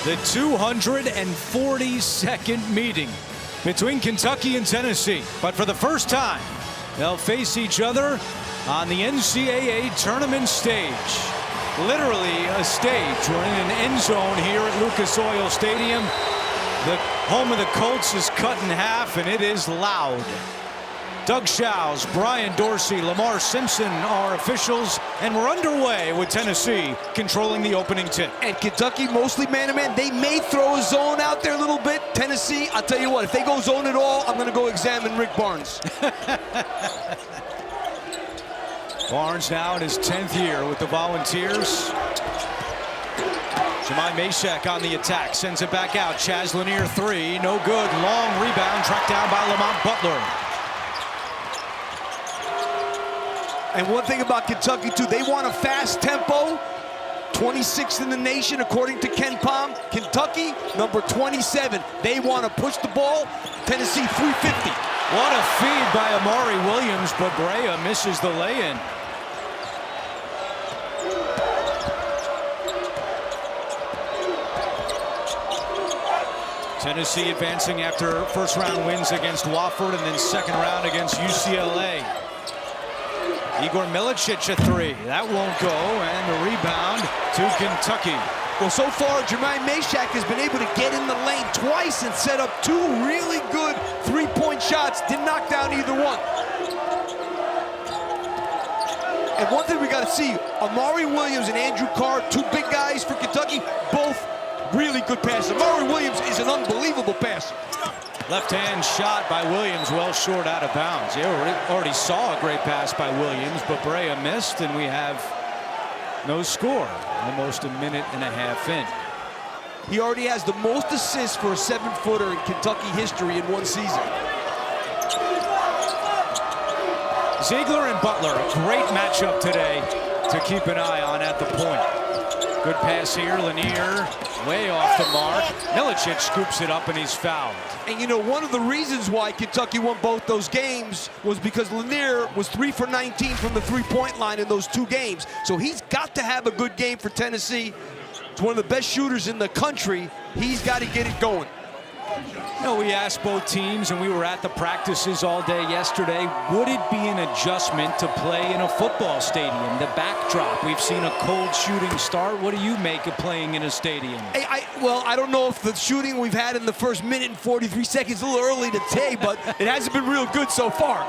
The 242nd meeting between Kentucky and Tennessee. But for the first time, they'll face each other on the NCAA tournament stage. Literally a stage. We're in an end zone here at Lucas Oil Stadium. The home of the Colts is cut in half, and it is loud. Doug Shows, Brian Dorsey, Lamar Simpson are officials, and we're underway with Tennessee controlling the opening tip. And Kentucky mostly man-to-man. They may throw a zone out there a little bit. Tennessee, I'll tell you what, if they go zone at all, I'm going to go examine Rick Barnes. Barnes now in his 10th year with the Volunteers. Jemai Mashack on the attack, sends it back out. Chaz Lanier three, no good. Long rebound, tracked down by Lamont Butler. And one thing about Kentucky, too, they want a fast tempo. 26th in the nation, according to Ken Pom. Kentucky, number 27. They want to push the ball. Tennessee, 350. What a feed by Amari Williams, but Brea misses the lay-in. Tennessee advancing after first-round wins against Wofford and then second round against UCLA. Igor Milicic a three. That won't go, and the rebound to Kentucky. Well, so far, Jemai Mashack has been able to get in the lane twice and set up two really good three-point shots. Didn't knock down either one. And one thing we got to see, Amari Williams and Andrew Carr, two big guys for Kentucky, both really good passers. Amari Williams is an unbelievable passer. Left-hand shot by Williams, well short out of bounds. You already saw a great pass by Williams, but Brea missed, and we have no score. Almost a minute and a half in. He already has the most assists for a 7-footer in Kentucky history in one season. Zeigler and Butler, a great matchup today to keep an eye on at the point. Good pass here, Lanier way off the mark. Milicic scoops it up and he's fouled. And you know, one of the reasons why Kentucky won both those games was because Lanier was 3 for 19 from the three-point line in those two games. So he's got to have a good game for Tennessee. He's one of the best shooters in the country. He's got to get it going. You know, we asked both teams, and we were at the practices all day yesterday, would it be an adjustment to play in a football stadium? The backdrop, we've seen a cold shooting start. What do you make of playing in a stadium? Well, I don't know if the shooting we've had in the first minute and 43 seconds is a little early to say, but it hasn't been real good so far.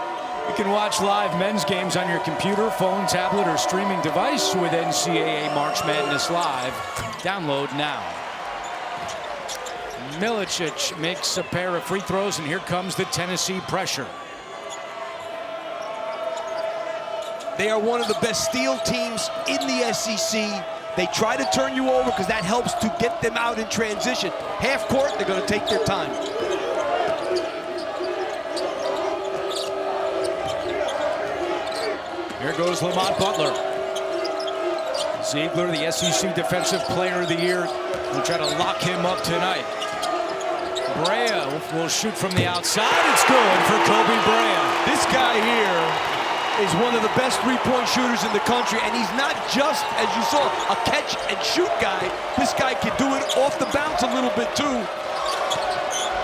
You can watch live men's games on your computer, phone, tablet, or streaming device with NCAA March Madness Live. Download now. Milicic makes a pair of free throws, and here comes the Tennessee pressure. They are one of the best steal teams in the SEC. They try to turn you over because that helps to get them out in transition. Half court, they're going to take their time. Here goes Lamont Butler. Zeigler, the SEC Defensive Player of the Year, will try to lock him up tonight. Brea will shoot from the outside. It's good for Kobe Brea. This guy here is one of the best three-point shooters in the country, and he's not just, as you saw, a catch-and-shoot guy. This guy can do it off the bounce a little bit, too.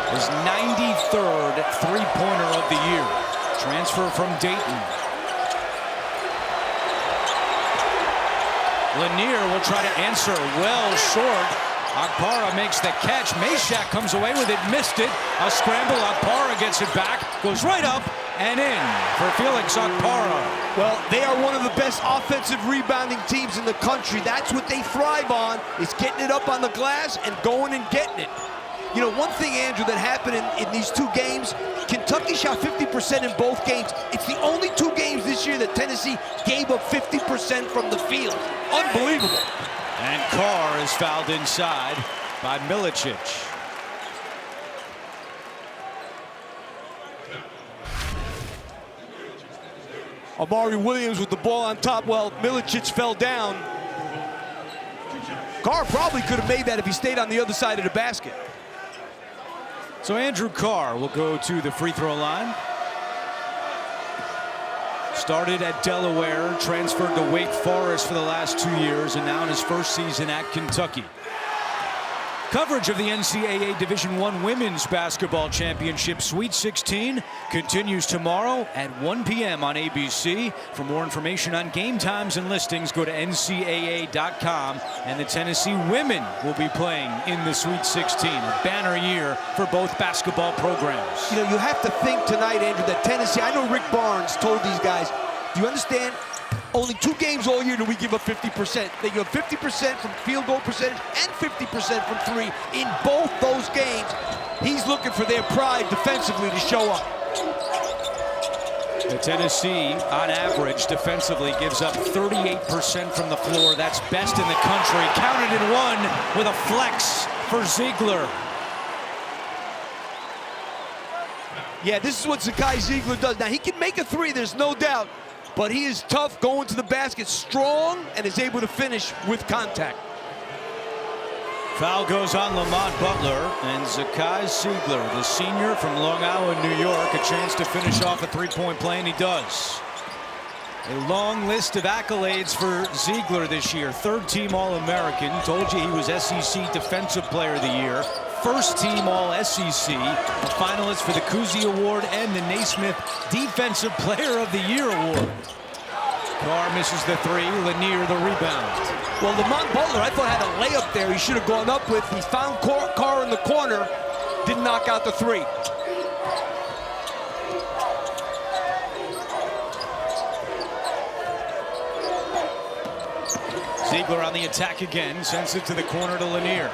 His 93rd three-pointer of the year. Transfer from Dayton. Lanier will try to answer well short. Akpara makes the catch. Mashack comes away with it, missed it. A scramble. Akpara gets it back, goes right up and in for Felix Akpara. Well, they are one of the best offensive rebounding teams in the country. That's what they thrive on, is getting it up on the glass and going and getting it. You know, one thing, Andrew, that happened in these two games, Kentucky shot 50% in both games. It's the only two games this year that Tennessee gave up 50% from the field. Unbelievable. And Carr is fouled inside by Milicic. Amari Williams with the ball on top. Well, Milicic fell down. Carr probably could have made that if he stayed on the other side of the basket. So Andrew Carr will go to the free throw line. Started at Delaware, transferred to Wake Forest for the last 2 years, and now in his first season at Kentucky. Coverage of the NCAA Division I Women's Basketball Championship Sweet 16 continues tomorrow at 1 p.m. on ABC. For more information on game times and listings, go to ncaa.com. And the Tennessee women will be playing in the Sweet 16, a banner year for both basketball programs. You know, you have to think tonight, Andrew, that Tennessee, I know Rick Barnes told these guys, do you understand? Only 2 games all year do we give up 50%. They give 50% from field goal percentage and 50% from 3 in both those games. He's looking for their pride defensively to show up. The Tennessee, on average, defensively gives up 38% from the floor. That's best in the country. Counted and won with a flex for Zeigler. Yeah, this is what Zeigler does. Now, he can make a 3, there's no doubt. But he is tough going to the basket, strong, and is able to finish with contact. Foul goes on Lamont Butler, and Zeigler, the senior from Long Island, New York, a chance to finish off a three-point play, and he does. A long list of accolades for Zeigler this year. 3rd-team All-American. Told you he was SEC Defensive Player of the Year. 1st-team All-SEC. A finalist for the Cousy Award and the Naismith Defensive Player of the Year Award. Carr misses the 3. Lanier the rebound. Well, Lamont Butler, I thought, had a layup there he should have gone up with. He found Carr in the corner. Didn't knock out the 3. Zeigler on the attack again, sends it to the corner to Lanier.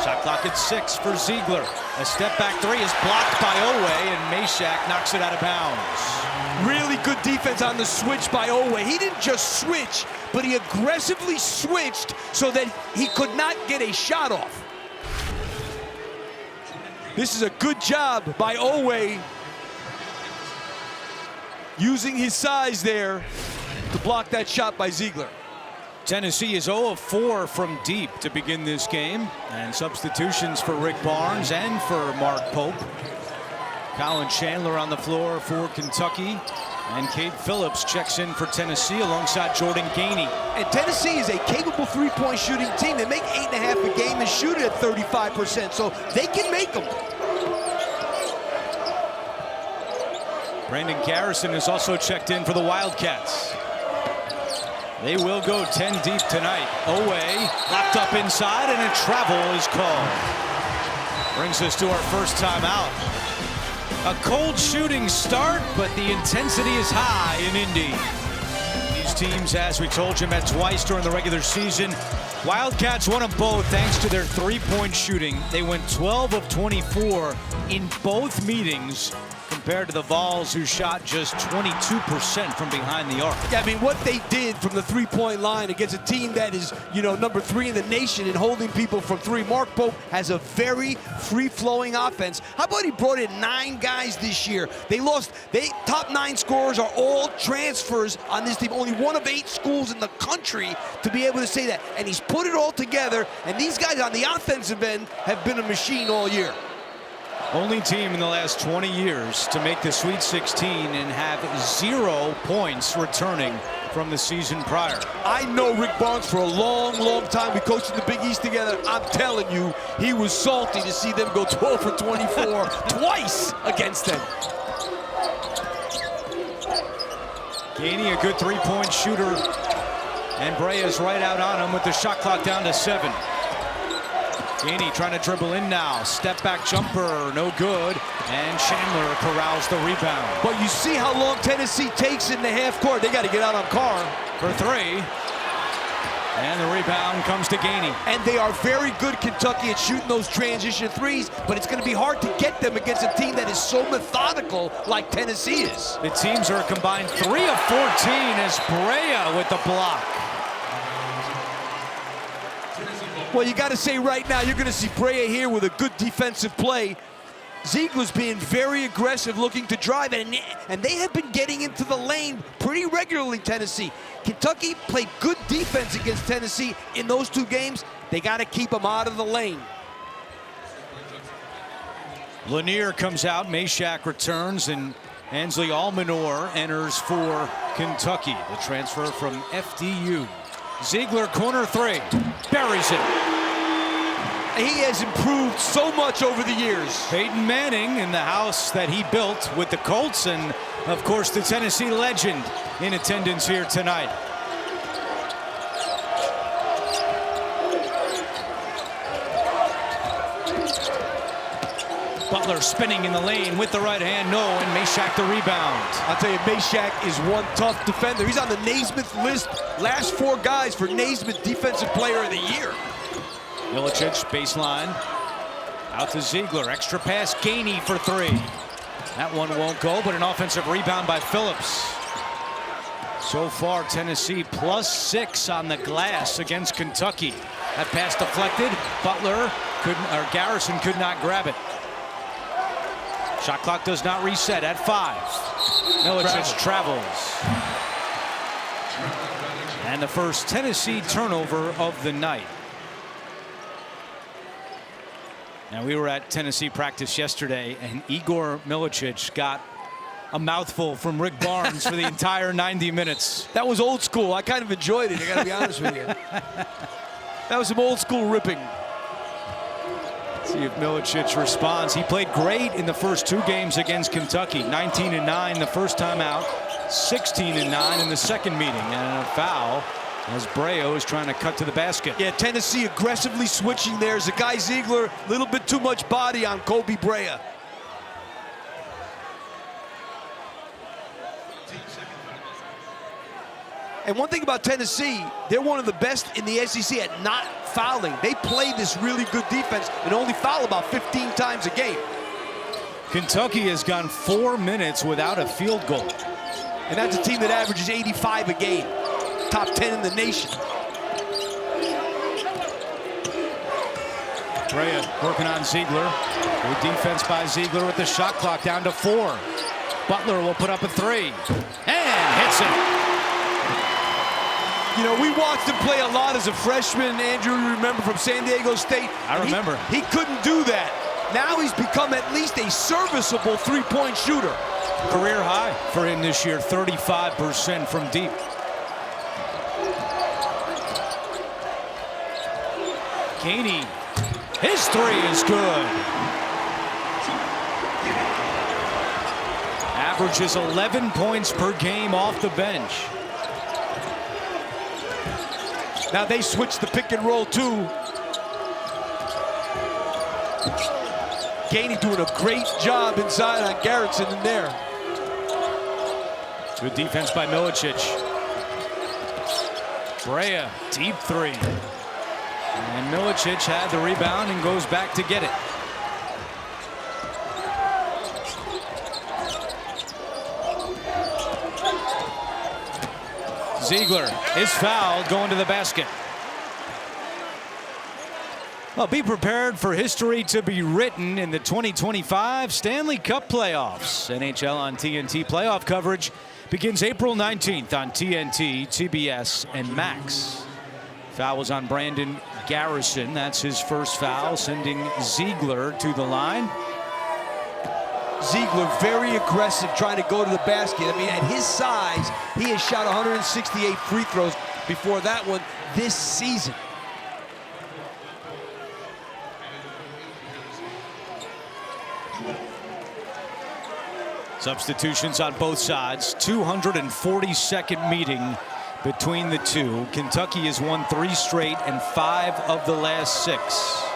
Shot clock at 6 for Zeigler. A step back 3 is blocked by Owe, and Meshack knocks it out of bounds. Really good defense on the switch by Owe. He didn't just switch, but he aggressively switched so that he could not get a shot off. This is a good job by Owe, using his size there to block that shot by Zeigler. Tennessee is 0 of 4 from deep to begin this game, and substitutions for Rick Barnes and for Mark Pope. Colin Chandler on the floor for Kentucky, and Cade Phillips checks in for Tennessee alongside Jordan Gainey. And Tennessee is a capable three-point shooting team. They make 8.5 a game and shoot it at 35%, so they can make them. Brandon Garrison is also checked in for the Wildcats. They will go 10 deep tonight. Owe locked up inside, and a travel is called. Brings us to our first timeout. A cold shooting start, but the intensity is high in Indy. These teams, as we told you, met twice during the regular season. Wildcats won them both thanks to their three-point shooting. They went 12 of 24 in both meetings, compared to the Vols, who shot just 22% from behind the arc. Yeah, I mean, what they did from the three-point line against a team that is, you know, number 3 in the nation in holding people from 3. Mark Pope has a very free-flowing offense. How about he brought in 9 guys this year? Top 9 scorers are all transfers on this team. Only 1 of 8 schools in the country to be able to say that. And he's put it all together, and these guys on the offensive end have been a machine all year. Only team in the last 20 years to make the Sweet 16 and have 0 points returning from the season prior. I know Rick Barnes for a long, long time. We coached in the Big East together. I'm telling you, he was salty to see them go 12 for 24 twice against them. Gainey, a good three-point shooter, and Brea's right out on him with the shot clock down to 7. Gainey trying to dribble in now. Step back jumper, no good. And Chandler corrals the rebound. But you see how long Tennessee takes in the half court. They got to get out on Carr. For 3. And the rebound comes to Gainey. And they are very good, Kentucky, at shooting those transition threes, but it's going to be hard to get them against a team that is so methodical like Tennessee is. The teams are a combined 3 of 14 as Brea with the block. Well, you got to say right now, you're going to see Brea here with a good defensive play. Zeigler's being very aggressive, looking to drive, and they have been getting into the lane pretty regularly, Tennessee. Kentucky played good defense against Tennessee in those 2 games. They got to keep them out of the lane. Lanier comes out, Meshack returns, and Ansley Almanor enters for Kentucky, the transfer from FDU. Zeigler, corner three. Buries it. He has improved so much over the years. Peyton Manning in the house that he built with the Colts, and of course the Tennessee legend in attendance here tonight. Butler spinning in the lane with the right hand, no, and Meshack the rebound. I'll tell you, Meshack is one tough defender. He's on the Naismith list, last 4 guys for Naismith Defensive Player of the Year. Milicic, baseline, out to Zeigler, extra pass, Gainey for 3. That one won't go, but an offensive rebound by Phillips. So far, Tennessee +6 on the glass against Kentucky. That pass deflected, Butler couldn't, or Garrison could not grab it. Shot clock does not reset at 5. Milicic travels. And the first Tennessee turnover of the night. Now, we were at Tennessee practice yesterday, and Igor Milicic got a mouthful from Rick Barnes for the entire 90 minutes. That was old school. I kind of enjoyed it, I gotta be honest with you. That was some old school ripping. See if Milicic responds. He played great in the first 2 games against Kentucky. 19-9 the first time out, 16-9 in the second meeting. And a foul as Breo is trying to cut to the basket. Yeah, Tennessee aggressively switching there. As a guy Zeigler, a little bit too much body on Kobe Brea. And one thing about Tennessee, they're one of the best in the SEC at not fouling. They play this really good defense and only foul about 15 times a game. Kentucky has gone 4 minutes without a field goal. And that's a team that averages 85 a game. Top 10 in the nation. Brea working on Zeigler. Good defense by Zeigler with the shot clock down to 4. Butler will put up a 3 and hits it. You know, we watched him play a lot as a freshman. Andrew, you remember from San Diego State. I remember. He couldn't do that. Now he's become at least a serviceable 3-point shooter. Career high for him this year, 35% from deep. Gainey, his 3 is good. Averages 11 points per game off the bench. Now they switch the pick and roll too. Gainey doing a great job inside on Garrison in there. Good defense by Milicic. Brea, deep 3. And Milicic had the rebound and goes back to get it. Zeigler is fouled going to the basket. Well, be prepared for history to be written in the 2025 Stanley Cup playoffs. NHL on TNT playoff coverage begins April 19th on TNT, TBS, and Max. Foul was on Brandon Garrison. That's his first foul, sending Zeigler to the line. Zeigler very aggressive, trying to go to the basket. I mean, at his size, he has shot 168 free throws before that one this season. Substitutions on both sides. 242nd meeting between the two. Kentucky has won 3 straight and 5 of the last 6.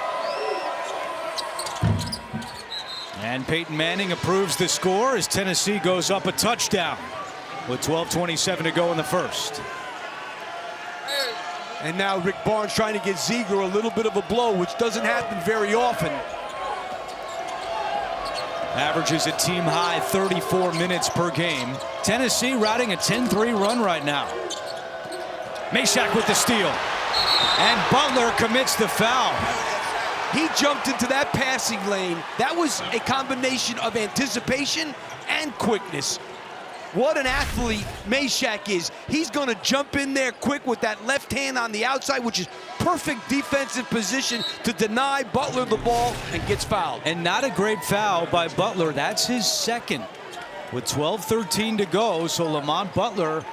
And Peyton Manning approves the score as Tennessee goes up a touchdown with 12:27 to go in the first. And now Rick Barnes trying to get Zeigler a little bit of a blow, which doesn't happen very often. Averages a team high 34 minutes per game. Tennessee riding a 10-3 run right now. Meshack with the steal. And Butler commits the foul. He jumped into that passing lane. That was a combination of anticipation and quickness. What an athlete Meshack is. He's going to jump in there quick with that left hand on the outside, which is perfect defensive position to deny Butler the ball, and gets fouled. And not a great foul by Butler. That's his second with 12:13 to go. So Lamont Butler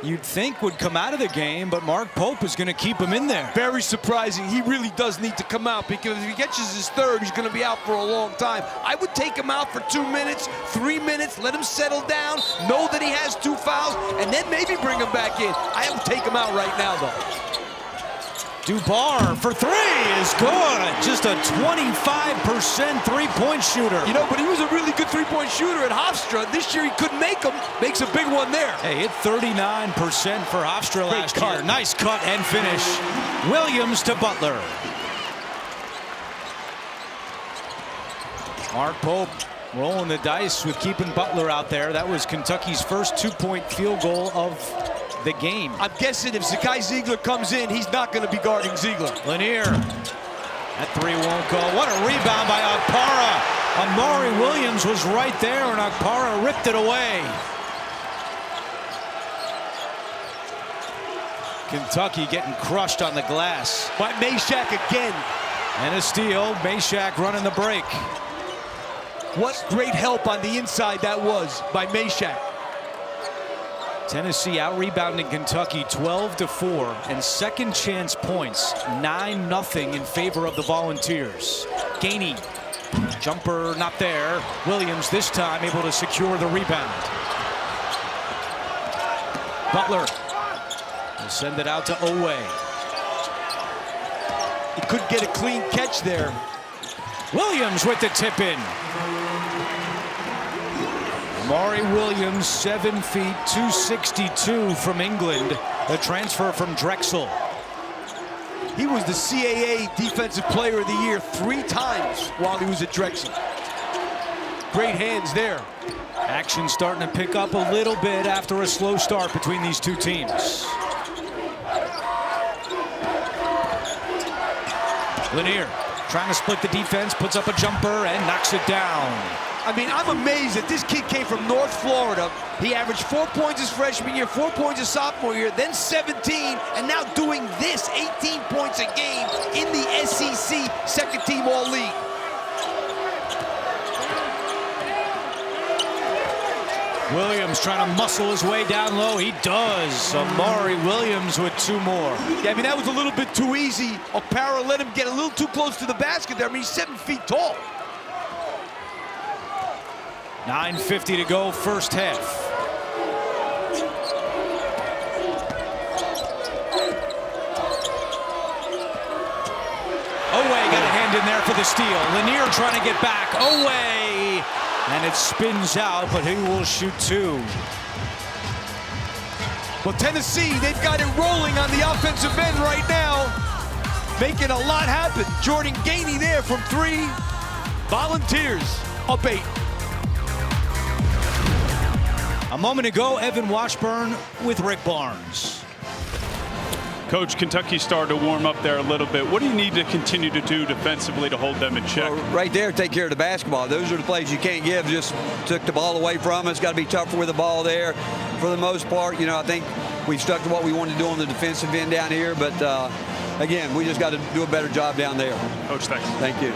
you'd think would come out of the game, but Mark Pope is going to keep him in there. Very surprising. He really does need to come out, because if he catches his third, he's going to be out for a long time. I would take him out for 2 minutes, 3 minutes, let him settle down, know that he has 2 fouls, and then maybe bring him back in. I would take him out right now, though. Dubar for 3 is good. Just a 25% three-point shooter. You know, but he was a really good three-point shooter at Hofstra. This year he couldn't make them. Makes a big one there. Hey, hit 39% for Hofstra last year. Nice cut and finish. Williams to Butler. Mark Pope rolling the dice with keeping Butler out there. That was Kentucky's first 2-point field goal of the game. I'm guessing if Zakai Zeigler comes in, he's not going to be guarding Zeigler. Lanier. That 3 won't go. What a rebound by Okpara. Amari Williams was right there, and Okpara ripped it away. Kentucky getting crushed on the glass. By Meshack again. And a steal. Meshack running the break. What great help on the inside that was by Meshack. Tennessee out-rebounding Kentucky 12-4, and second chance points 9-0 in favor of the Volunteers. Gainey, jumper not there. Williams this time able to secure the rebound. Butler will send it out to Owe. He couldn't get a clean catch there. Williams with the tip in. Amari Williams, 7 feet, 262 from England, a transfer from Drexel. He was the CAA Defensive Player of the Year 3 times while he was at Drexel. Great hands there. Action starting to pick up a little bit after a slow start between these two teams. Lanier trying to split the defense, puts up a jumper and knocks it down. I mean, I'm amazed that this kid came from North Florida. He averaged 4 points his freshman year, 4 points his sophomore year, then 17, and now doing this, 18 points a game in the SEC second team All-League. Williams trying to muscle his way down low. He does. Amari Williams with 2 more. Yeah, I mean, that was a little bit too easy. Okpara let him get a little too close to the basket there. I mean, he's 7 feet tall. 9:50 to go, first half. Owe got a hand in there for the steal. Lanier trying to get back. Owe, and it spins out, but he will shoot 2. Well, Tennessee, they've got it rolling on the offensive end right now, making a lot happen. Jordan Gainey there from 3. Volunteers up 8. A moment ago, Evan Washburn with Rick Barnes. Coach, Kentucky started to warm up there a little bit. What do you need to continue to do defensively to hold them in check? Well, right there, take care of the basketball. Those are the plays you can't give. Just took the ball away from us. Got to be tougher with the ball there. For the most part, you know, I think we've stuck to what we wanted to do on the defensive end down here. But, again, we just got to do a better job down there. Coach, thanks. Thank you.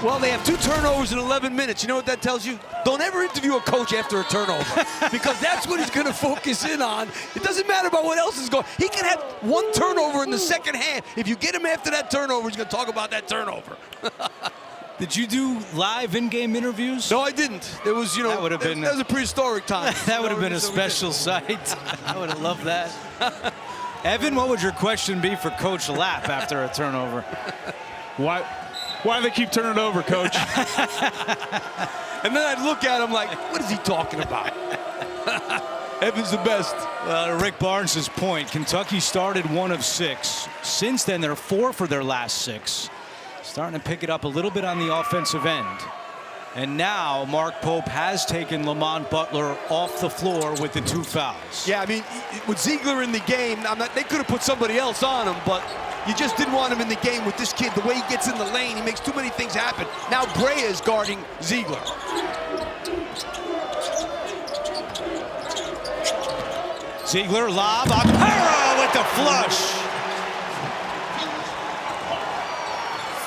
Well, they have 2 turnovers in 11 minutes. You know what that tells you? Don't ever interview a coach after a turnover, because that's what he's going to focus in on. It doesn't matter about what else is going. He can have 1 turnover in the second half. If you get him after that turnover, he's going to talk about that turnover. Did you do live in-game interviews? No, I didn't. It was, you know, that would have been. That was a prehistoric time. That would have been a special sight. I would have loved that. Evan, what would your question be for Coach Lapp after a turnover? Why do they keep turning it over, Coach? And then I'd look at him like, what is he talking about? Evan's the best. Well, to Rick Barnes' point, Kentucky started 1 of 6. Since then, they're 4 for their last 6. Starting to pick it up a little bit on the offensive end. And now Mark Pope has taken Lamont Butler off the floor with the 2 fouls. Yeah, I mean, with Zeigler in the game, they could have put somebody else on him, but you just didn't want him in the game with this kid. The way he gets in the lane, he makes too many things happen. Now Brea is guarding Zeigler. Zeigler, lob, Okpara with the flush.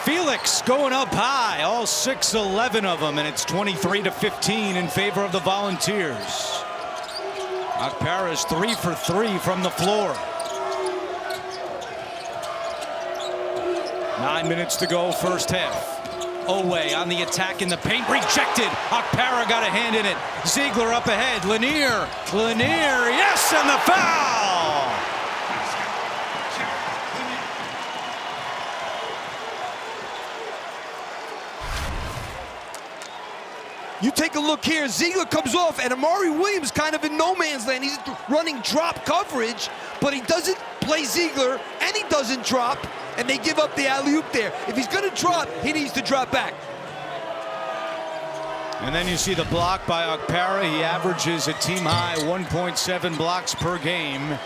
Felix going up high, all 6'11" of them, and it's 23-15 in favor of the Volunteers. Akpara's 3 for 3 from the floor. 9 minutes to go, first half. Owe on the attack in the paint, rejected. Akpara got a hand in it. Zeigler up ahead. Lanier, yes, and the foul. You take a look here, Zeigler comes off, and Amari Williams kind of in no man's land. He's running drop coverage, but he doesn't play Zeigler, and he doesn't drop, and they give up the alley-oop there. If he's gonna drop, he needs to drop back. And then you see the block by Akpara. He averages a team-high 1.7 blocks per game.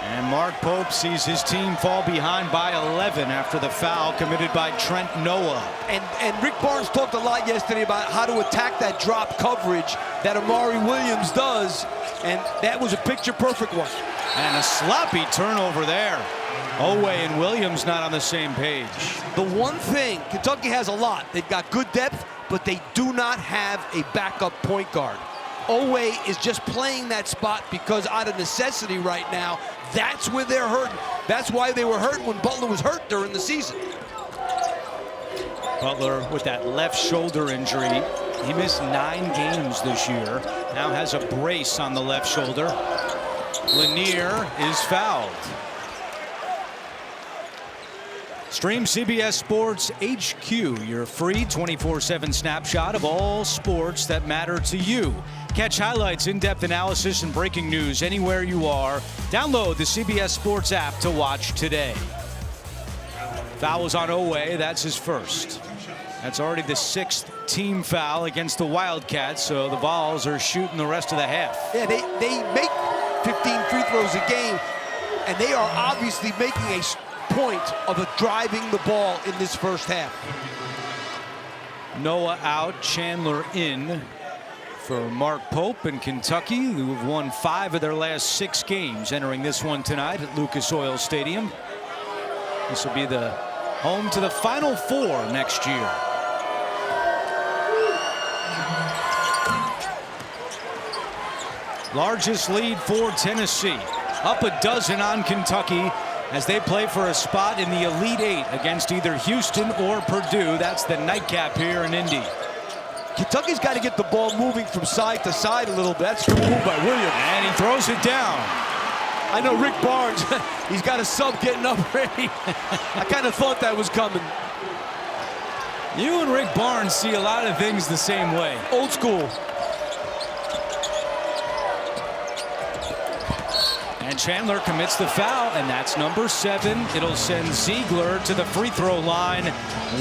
And Mark Pope sees his team fall behind by 11 after the foul committed by Trent Noah. And Rick Barnes talked a lot yesterday about how to attack that drop coverage that Amari Williams does, and that was a picture-perfect one. And a sloppy turnover there. Owe and Williams not on the same page. The one thing, Kentucky has a lot. They've got good depth, but they do not have a backup point guard. Owe is just playing that spot because out of necessity right now, that's where they're hurting. That's why they were hurt when Butler was hurt during the season. Butler with that left shoulder injury. He missed 9 games this year. Now has a brace on the left shoulder. Lanier is fouled. Stream CBS Sports HQ, your free 24/7 snapshot of all sports that matter to you. Catch highlights, in-depth analysis, and breaking news anywhere you are. Download the CBS Sports app to watch today. Foul was on Owe. That's his first. That's already the 6th team foul against the Wildcats, so the Vols are shooting the rest of the half. Yeah, they make 15 free throws a game, and they are obviously making a point of driving the ball in this first half. Noah out, Chandler in for Mark Pope and Kentucky, who have won 5 of their last 6 games, entering this one tonight at Lucas Oil Stadium. This will be the home to the Final Four next year. Largest lead for Tennessee. Up a dozen on Kentucky as they play for a spot in the Elite 8 against either Houston or Purdue. That's the nightcap here in Indy. Kentucky's got to get the ball moving from side to side a little bit. That's a good move by Williams. And he throws it down. I know Rick Barnes, he's got a sub getting up ready. I kind of thought that was coming. You and Rick Barnes see a lot of things the same way. Old school. And Chandler commits the foul, and that's number 7. It'll send Zeigler to the free throw line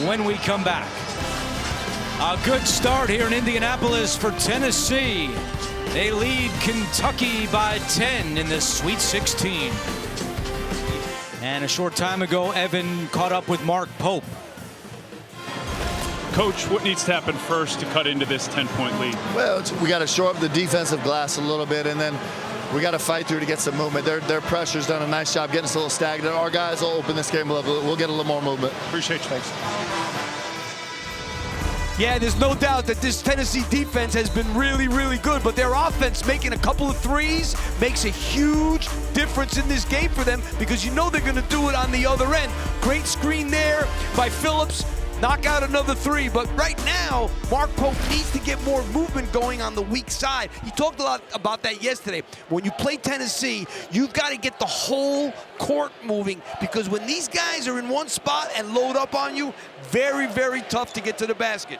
when we come back. A good start here in Indianapolis for Tennessee. They lead Kentucky by 10 in the Sweet 16. And a short time ago, Evan caught up with Mark Pope. Coach, what needs to happen first to cut into this 10-point lead? Well, we got to shore up the defensive glass a little bit, and then we got to fight through to get some movement. Their pressure's done a nice job getting us a little stagnant. Our guys will open this game up. We'll get a little more movement. Appreciate you. Thanks. Yeah, there's no doubt that this Tennessee defense has been really, really good, but their offense making a couple of threes makes a huge difference in this game for them because you know they're going to do it on the other end. Great screen there by Phillips. Knock out another 3, but right now, Mark Pope needs to get more movement going on the weak side. He talked a lot about that yesterday. When you play Tennessee, you've got to get the whole court moving because when these guys are in one spot and load up on you, very, very tough to get to the basket.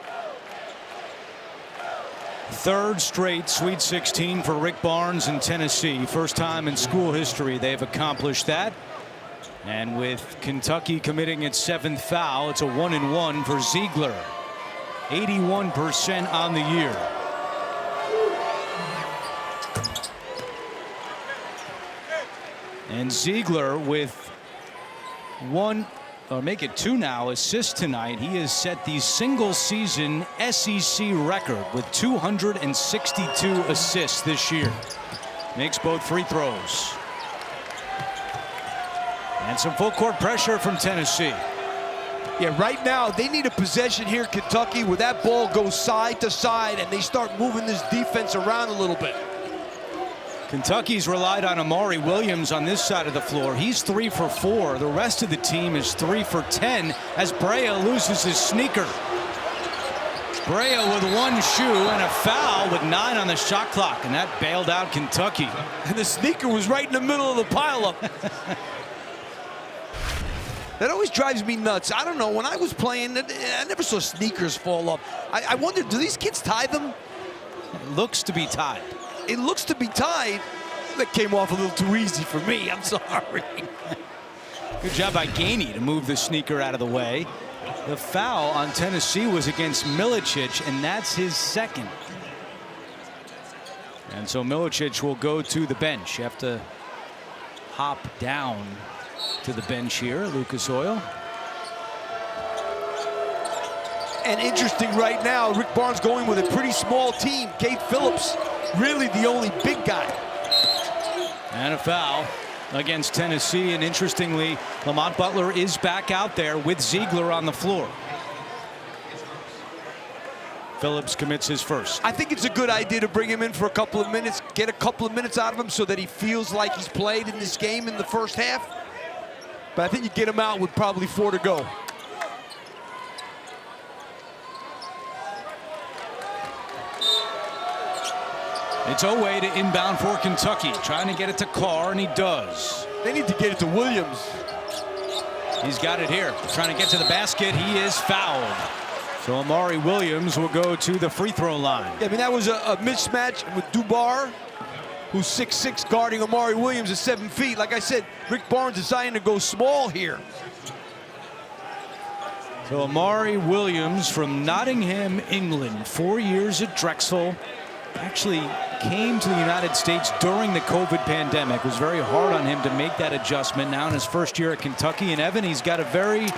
3rd straight Sweet 16 for Rick Barnes in Tennessee. First time in school history they've accomplished that. And with Kentucky committing its 7th foul, it's a 1-and-1 for Zeigler. 81% on the year. And Zeigler with 1, or make it 2 now, assists tonight. He has set the single-season SEC record with 262 assists this year. Makes both free throws. And some full court pressure from Tennessee. Yeah, right now they need a possession here, Kentucky, where that ball goes side to side and they start moving this defense around a little bit. Kentucky's relied on Amari Williams on this side of the floor. He's 3 for 4. The rest of the team is 3 for 10 as Brea loses his sneaker. Brea with one shoe and a foul with 9 on the shot clock, and that bailed out Kentucky. And the sneaker was right in the middle of the pileup. That always drives me nuts. I don't know, when I was playing, I never saw sneakers fall up. I wonder, do these kids tie them? It looks to be tied. It looks to be tied. That came off a little too easy for me, I'm sorry. Good job by Gainey to move the sneaker out of the way. The foul on Tennessee was against Milicic, and that's his second. And so Milicic will go to the bench. You have to hop down to the bench here, Lucas Oil. And interesting right now, Rick Barnes going with a pretty small team. Kate Phillips, really the only big guy. And a foul against Tennessee. And interestingly, Lamont Butler is back out there with Zeigler on the floor. Phillips commits his first. I think it's a good idea to bring him in for a couple of minutes, get a couple of minutes out of him so that he feels like he's played in this game in the first half. But I think you get him out with probably 4 to go. It's Oweh to inbound for Kentucky, trying to get it to Carr, and he does. They need to get it to Williams. He's got it here, trying to get to the basket. He is fouled. So Amari Williams will go to the free throw line. Yeah, I mean, that was a mismatch with Dubar, who's 6'6", guarding Amari Williams at 7 feet. Like I said, Rick Barnes deciding to go small here. So Amari Williams from Nottingham, England, 4 years at Drexel. Actually came to the United States during the COVID pandemic. It was very hard on him to make that adjustment. Now in his first year at Kentucky. And Evan, he's got a very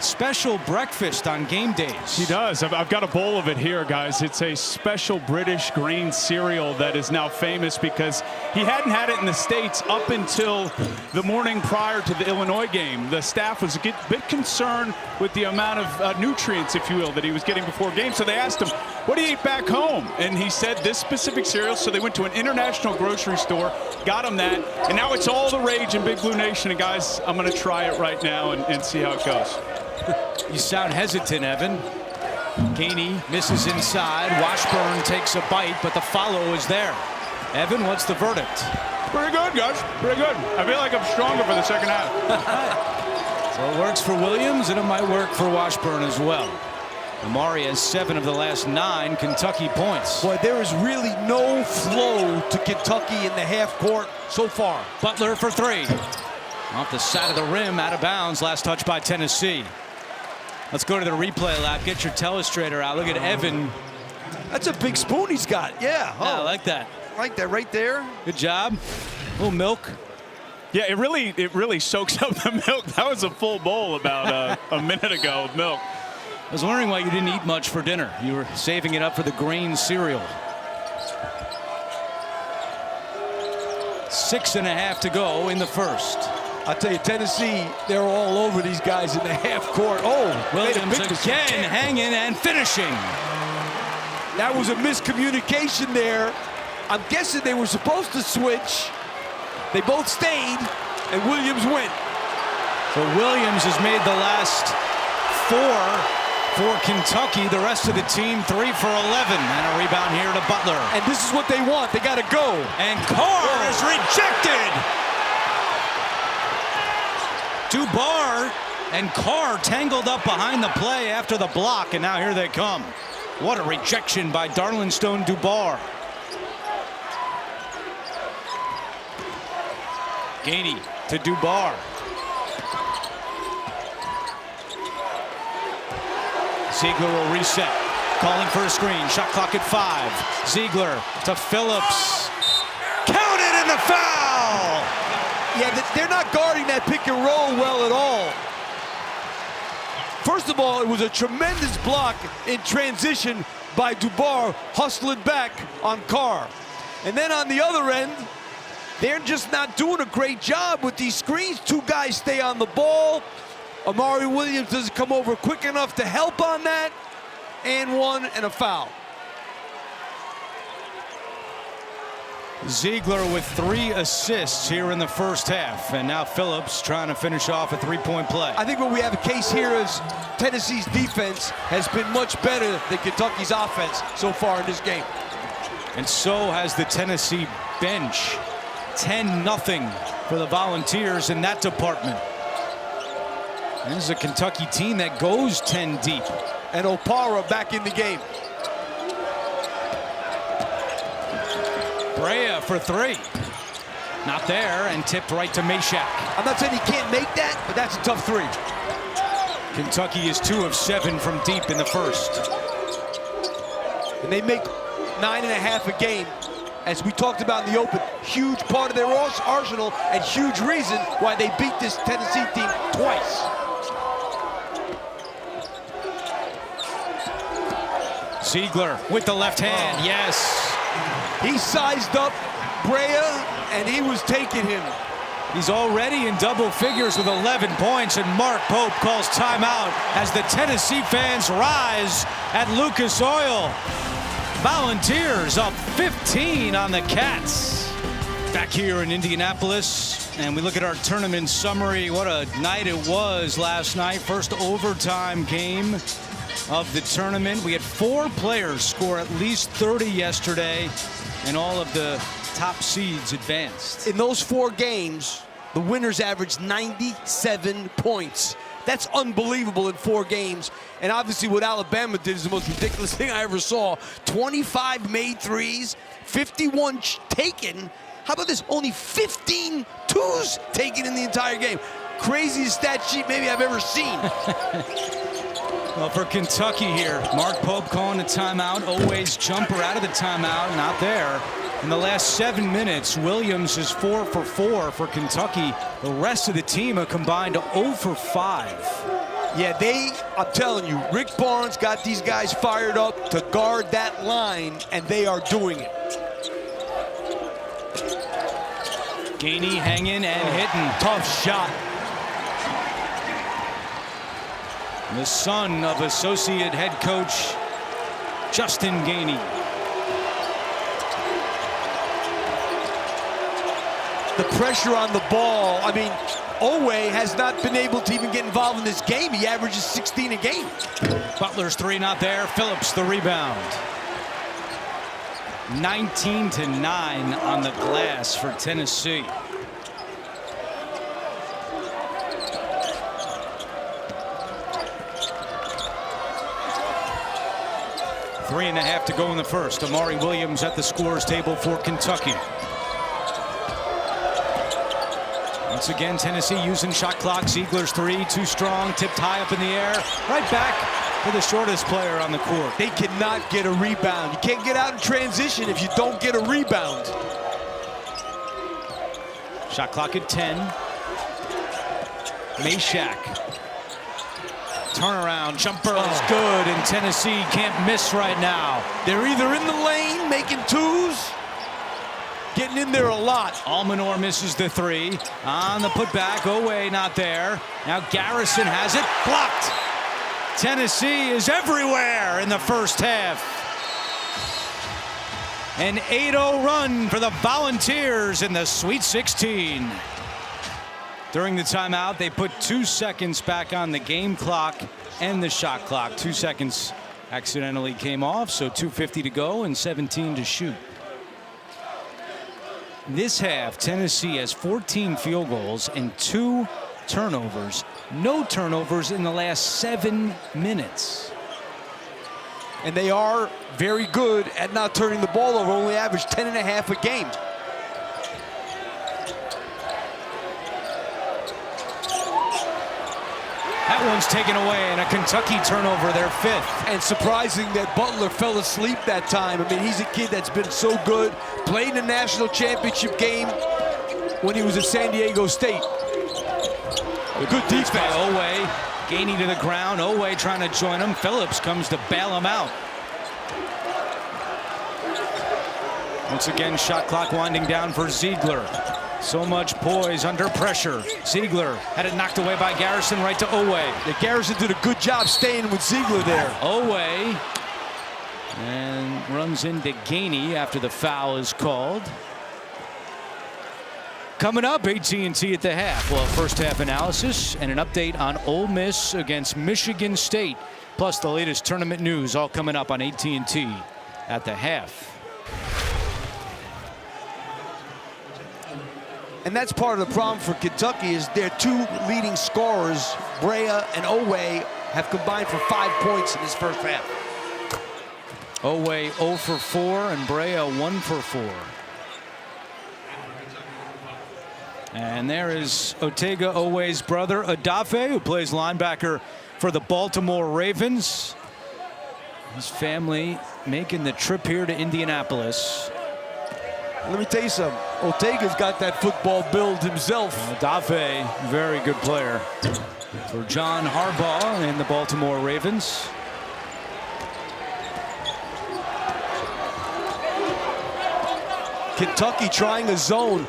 special breakfast on game days. He does. I've got a bowl of it here, guys. It's a special British grain cereal that is now famous because he hadn't had it in the States up until the morning prior to the Illinois game. The staff was a bit concerned with the amount of nutrients, if you will, that he was getting before games. So they asked him, what do you eat back home? And he said this specific cereal. So they went to an international grocery store, got him that, and now it's all the rage in Big Blue Nation. And guys, I'm going to try it right now and see how it goes. You sound hesitant, Evan. Gainey misses inside. Washburn takes a bite, but the follow is there. Evan, what's the verdict? Pretty good, guys. Pretty good. I feel like I'm stronger for the second half. So it works for Williams, and it might work for Washburn as well. Amari has 7 of the last 9 Kentucky points. Boy, there is really no flow to Kentucky in the half court so far. Butler for 3. Off the side of the rim, out of bounds. Last touch by Tennessee. Let's go to the replay lab. Get your telestrator out. Look at Evan. That's a big spoon he's got. Yeah. Oh, Yeah, I like that. like that right there. Good job. A little milk. Yeah, it really soaks up the milk. That was a full bowl about a minute ago of milk. I was wondering why you didn't eat much for dinner. You were saving it up for the grain cereal. 6.5 to go in the first. I'll tell you, Tennessee, they're all over these guys in the half court. Oh, Williams again hanging and finishing. That was a miscommunication there. I'm guessing they were supposed to switch. They both stayed, and Williams went. So Williams has made the last 4 for Kentucky. The rest of the team 3 for 11. And a rebound here to Butler. And this is what they want. They got to go. And Carr is rejected. Dubar and Carr tangled up behind the play after the block, and now here they come. What a rejection by Darlinstone Dubar. Gainey to Dubar. Zeigler will reset. Calling for a screen. Shot clock at 5. Zeigler to Phillips. Counted in the foul! Yeah, they're not guarding that pick and roll well at all. First of all, it was a tremendous block in transition by Dubar, hustling back on Carr. And then on the other end, they're just not doing a great job with these screens. 2 guys stay on the ball. Amari Williams doesn't come over quick enough to help on that. And 1 and a foul. Zeigler with 3 assists here in the first half. And now Phillips trying to finish off a 3-point play. I think what we have a case here is Tennessee's defense has been much better than Kentucky's offense so far in this game. And so has the Tennessee bench. 10-0 for the Volunteers in that department. This is a Kentucky team that goes 10 deep. And Opara back in the game. Brea for 3. Not there, and tipped right to Meshack. I'm not saying he can't make that, but that's a tough 3. Kentucky is 2 of 7 from deep in the first. And they make 9.5 a game. As we talked about in the open, huge part of their arsenal and huge reason why they beat this Tennessee team twice. Zeigler with the left hand, yes. He sized up Brea, and he was taking him. He's already in double figures with 11 points, and Mark Pope calls timeout as the Tennessee fans rise at Lucas Oil. Volunteers up 15 on the Cats. Back here in Indianapolis, and we look at our tournament summary. What a night it was last night. First overtime game of the tournament. We had 4 players score at least 30 yesterday, and all of the top seeds advanced. In those 4 games, the winners averaged 97 points. That's unbelievable in 4 games. And obviously what Alabama did is the most ridiculous thing I ever saw. 25 made threes, 51 taken. How about this? Only 15 twos taken in the entire game. Craziest stat sheet maybe I've ever seen. Well, for Kentucky here, Mark Pope calling a timeout. Always jumper out of the timeout, not there. In the last 7 minutes, Williams is 4 for 4 for Kentucky. The rest of the team a combined 0 for 5. Yeah, I'm telling you, Rick Barnes got these guys fired up to guard that line, and they are doing it. Gainey hanging and hitting. Tough shot. The son of associate head coach Justin Gainey. The pressure on the ball. I mean, Owe has not been able to even get involved in this game. He averages 16 a game. Butler's 3 not there. Phillips the rebound. 19-9 on the glass for Tennessee. Three and a half to go in the first. Amari Williams at the scorer's table for Kentucky. Once again, Tennessee using shot clock. Zeigler's 3, too strong, tipped high up in the air. Right back to the shortest player on the court. They cannot get a rebound. You can't get out in transition if you don't get a rebound. Shot clock at 10. Meshack. Turnaround jumper is good, and Tennessee can't miss right now. They're either in the lane making twos, getting in there a lot. Almanor misses the 3. On the putback, Owe not there. Now Garrison has it, blocked. Tennessee is everywhere in the first half. An 8-0 run for the Volunteers in the Sweet 16. During the timeout, they put 2 seconds back on the game clock and the shot clock. 2 seconds accidentally came off, so 2:50 to go and 17 to shoot. This half, Tennessee has 14 field goals and 2 turnovers. No turnovers in the last 7 minutes. And they are very good at not turning the ball over, only average 10.5 a game. That one's taken away, and a Kentucky turnover, their 5th. And surprising that Butler fell asleep that time. I mean, he's a kid that's been so good, played in the national championship game when he was at San Diego State. Good defense. Owe, Gainey to the ground. Owe trying to join him. Phillips comes to bail him out. Once again, shot clock winding down for Zeigler. So much poise under pressure. Zeigler had it knocked away by Garrison right to Owe. Yeah, Garrison did a good job staying with Zeigler there. Owe and runs into Gainey after the foul is called. Coming up, AT&T at the half. Well, first half analysis and an update on Ole Miss against Michigan State. Plus the latest tournament news all coming up on AT&T at the half. And that's part of the problem for Kentucky is their two leading scorers, Brea and Owe, have combined for 5 points in this first half. Owe 0 for 4 and Brea 1 for 4. And there is Otega Owe's brother, Adafe, who plays linebacker for the Baltimore Ravens. His family making the trip here to Indianapolis. Let me tell you something. Otega's got that football build himself. Adafe, very good player for John Harbaugh and the Baltimore Ravens. Kentucky trying a zone.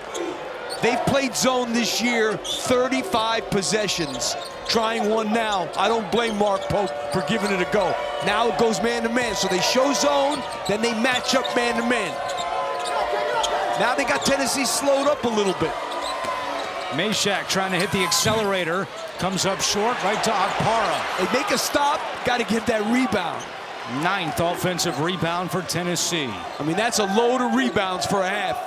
They've played zone this year 35 possessions. Trying one now. I don't blame Mark Pope for giving it a go. Now it goes man-to-man. So they show zone, then they match up man-to-man. Now they got Tennessee slowed up a little bit. Meshack trying to hit the accelerator. Comes up short, right to Akpara. They make a stop, got to get that rebound. 9th offensive rebound for Tennessee. I mean, that's a load of rebounds for a half.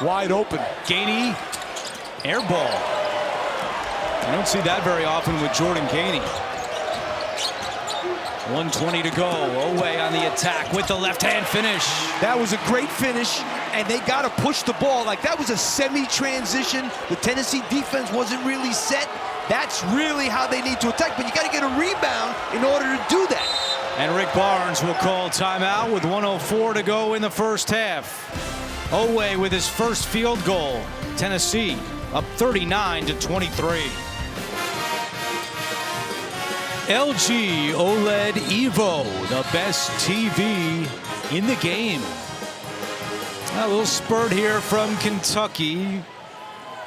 Wide open. Gainey, air ball. I don't see that very often with Jordan Gainey. 1:20 to go. Owe on the attack with the left-hand finish. That was a great finish, and they got to push the ball. Like, that was a semi-transition. The Tennessee defense wasn't really set. That's really how they need to attack, but you got to get a rebound in order to do that. And Rick Barnes will call timeout with 1:04 to go in the first half. Owe with his first field goal. Tennessee up 39-23. LG OLED Evo, the best TV in the game. A little spurt here from Kentucky.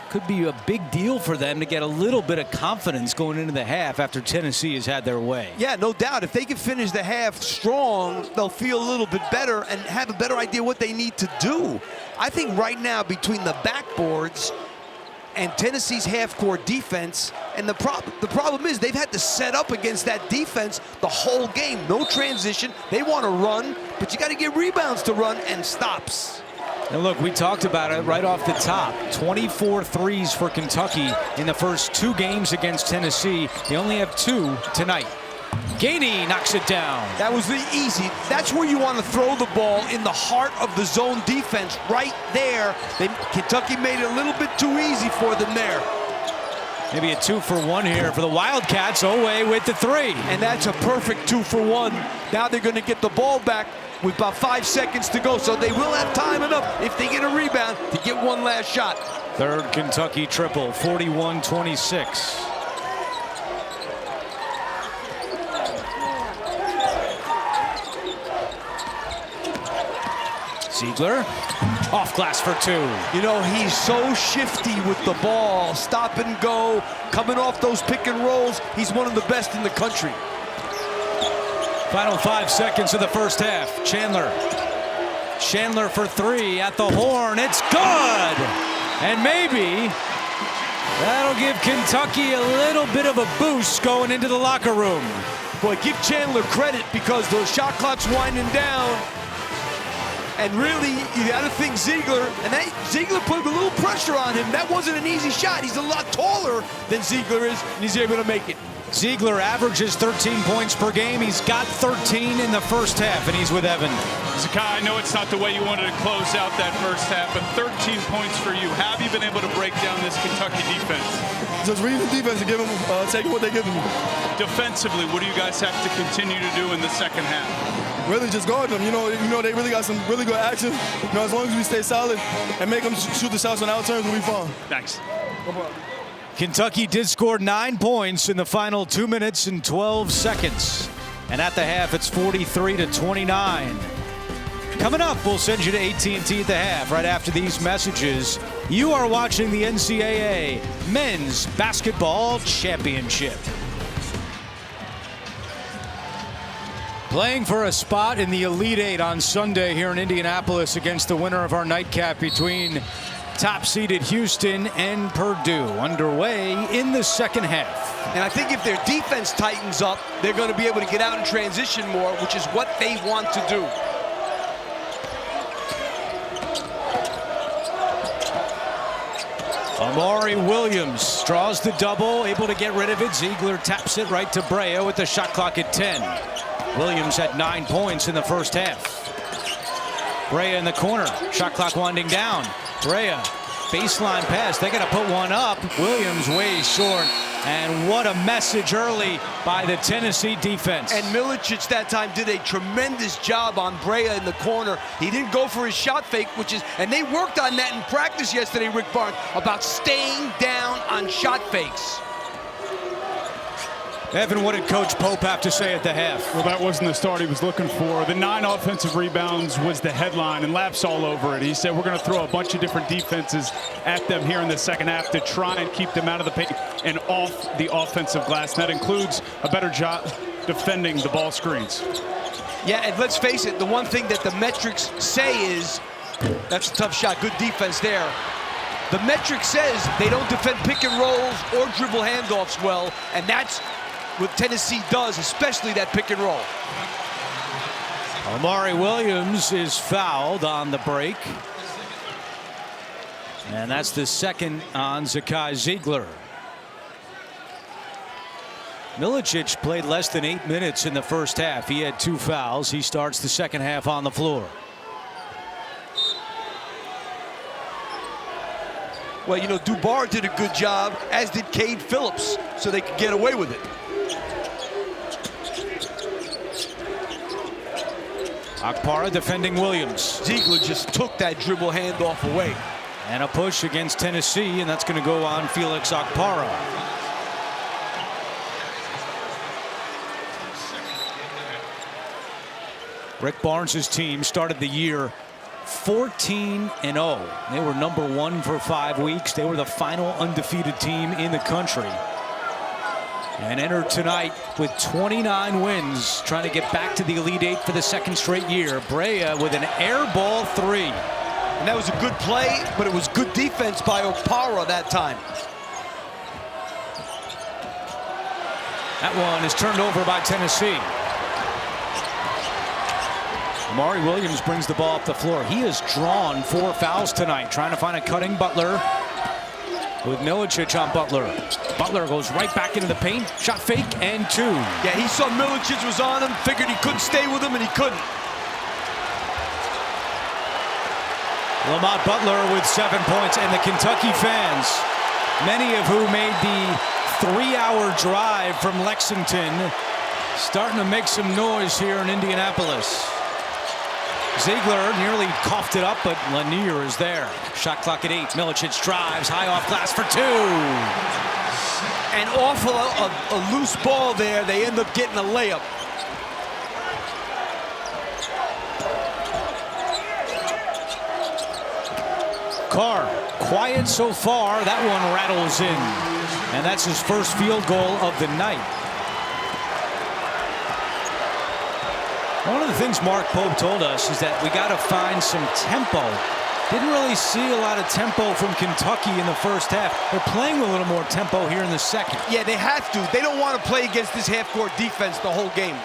Could be a big deal for them to get a little bit of confidence going into the half after Tennessee has had their way. Yeah, no doubt. If they can finish the half strong, they'll feel a little bit better and have a better idea what they need to do. I think right now between the backboards and Tennessee's half-court defense, and the problem is they've had to set up against that defense the whole game. No transition. They want to run, but you got to get rebounds to run and stops. And look, we talked about it right off the top. 24 threes for Kentucky in the first 2 games against Tennessee. They only have 2 tonight. Gainey knocks it down. That was the easy. That's where you want to throw the ball, in the heart of the zone defense, right there. Kentucky made it a little bit too easy for them there. Maybe a 2-for-1 here for the Wildcats. Owe with the 3. And that's a perfect 2-for-1. Now they're going to get the ball back with about 5 seconds to go, so they will have time enough if they get a rebound to get one last shot. Third Kentucky triple, 41-26. Zeigler off glass for 2. You know, he's so shifty with the ball, stop and go, coming off those pick and rolls. He's one of the best in the country. Final 5 seconds of the first half. Chandler for 3 at the horn. It's good. And maybe that'll give Kentucky a little bit of a boost going into the locker room. Boy, give Chandler credit because the shot clock's winding down. And really, you got to think Zeigler, and Zeigler put a little pressure on him. That wasn't an easy shot. He's a lot taller than Zeigler is, and he's able to make it. Zeigler averages 13 points per game. He's got 13 in the first half, and he's with Evan. Zakai, I know it's not the way you wanted to close out that first half, but 13 points for you. How have you been able to break down this Kentucky defense? Just reading the defense and taking what they're giving me. Defensively, what do you guys have to continue to do in the second half? Really just guard them. You know, they really got some really good action. You know, as long as we stay solid and make them shoot the shots on our turns, we'll be fine. Thanks. No problem. Kentucky did score 9 points in the final 2 minutes and 12 seconds. And at the half, it's 43-29. Coming up, we'll send you to AT&T at the half right after these messages. You are watching the NCAA Men's Basketball Championship. Playing for a spot in the Elite Eight on Sunday here in Indianapolis against the winner of our nightcap between top-seeded Houston and Purdue. Underway in the second half. And I think if their defense tightens up, they're going to be able to get out and transition more, which is what they want to do. Amari Williams draws the double, able to get rid of it. Zeigler taps it right to Brea with the shot clock at 10. Williams had 9 points in the first half. Brea in the corner, shot clock winding down. Brea, baseline pass, they got to put one up. Williams way short, and what a message early by the Tennessee defense. And Milicic that time did a tremendous job on Brea in the corner. He didn't go for his shot fake, and they worked on that in practice yesterday, Rick Barnes, about staying down on shot fakes. Evan, what did Coach Pope have to say at the half? Well, that wasn't the start he was looking for. The 9 offensive rebounds was the headline, and Lap's all over it. He said, we're going to throw a bunch of different defenses at them here in the second half to try and keep them out of the paint and off the offensive glass. And that includes a better job defending the ball screens. Yeah, and let's face it, the one thing that the metrics say is, that's a tough shot, good defense there. The metric says they don't defend pick and rolls or dribble handoffs well, and that's what Tennessee does, especially that pick and roll. Amari Williams is fouled on the break. And that's the second on Zakai Zeigler. Milicic played less than 8 minutes in the first half. He had 2 fouls. He starts the second half on the floor. Well, you know, Dubar did a good job, as did Cade Phillips, so they could get away with it. Akpara defending Williams. Zeigler just took that dribble handoff away. And a push against Tennessee, and that's going to go on Felix Akpara. Rick Barnes' team started the year 14-0. They were number 1 for 5 weeks. They were the final undefeated team in the country. And entered tonight with 29 wins, trying to get back to the Elite Eight for the second straight year. Brea with an air ball 3. And that was a good play, but it was good defense by Okpara that time. That one is turned over by Tennessee. Amari Williams brings the ball up the floor. He has drawn 4 fouls tonight, trying to find a cutting Butler with Milicic on Butler. Butler goes right back into the paint, shot fake, and 2. Yeah, he saw Milicic was on him, figured he couldn't stay with him, and he couldn't. Lamont Butler with 7 points, and the Kentucky fans, many of whom made the 3-hour drive from Lexington, starting to make some noise here in Indianapolis. Zeigler nearly coughed it up, but Lanier is there. Shot clock at 8. Milicic drives, high off glass for 2. And off a loose ball there, they end up getting a layup. Carr, quiet so far. That one rattles in. And that's his first field goal of the night. One of the things Mark Pope told us is that we got to find some tempo. Didn't really see a lot of tempo from Kentucky in the first half. They're playing a little more tempo here in the second. Yeah, they have to. They don't want to play against this half-court defense the whole game.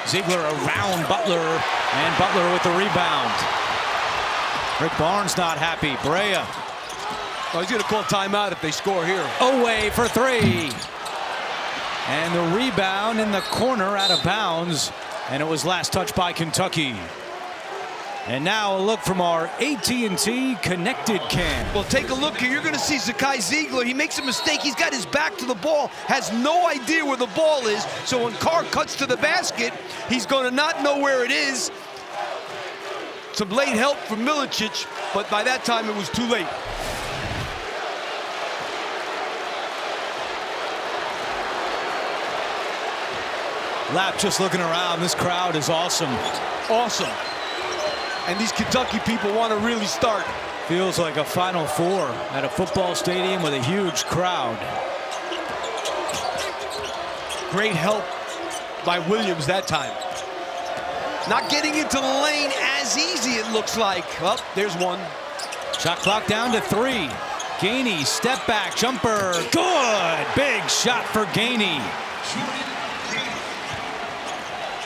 Zeigler around Butler, and Butler with the rebound. Rick Barnes not happy. Brea. Well, he's going to call timeout if they score here. Away for 3. And the rebound in the corner out of bounds. And it was last touched by Kentucky. And now a look from our AT&T Connected Cam. Well, take a look here. You're going to see Zakai Zeigler. He makes a mistake. He's got his back to the ball, has no idea where the ball is. So when Carr cuts to the basket, he's going to not know where it is. Some late help from Milicic, but by that time it was too late. Lap just looking around. This crowd is awesome. Awesome. And these Kentucky people want to really start. Feels like a Final Four at a football stadium with a huge crowd. Great help by Williams that time. Not getting into the lane as easy, it looks like. Well, there's one. Shot clock down to 3. Gainey, step back, jumper, good! Big shot for Gainey.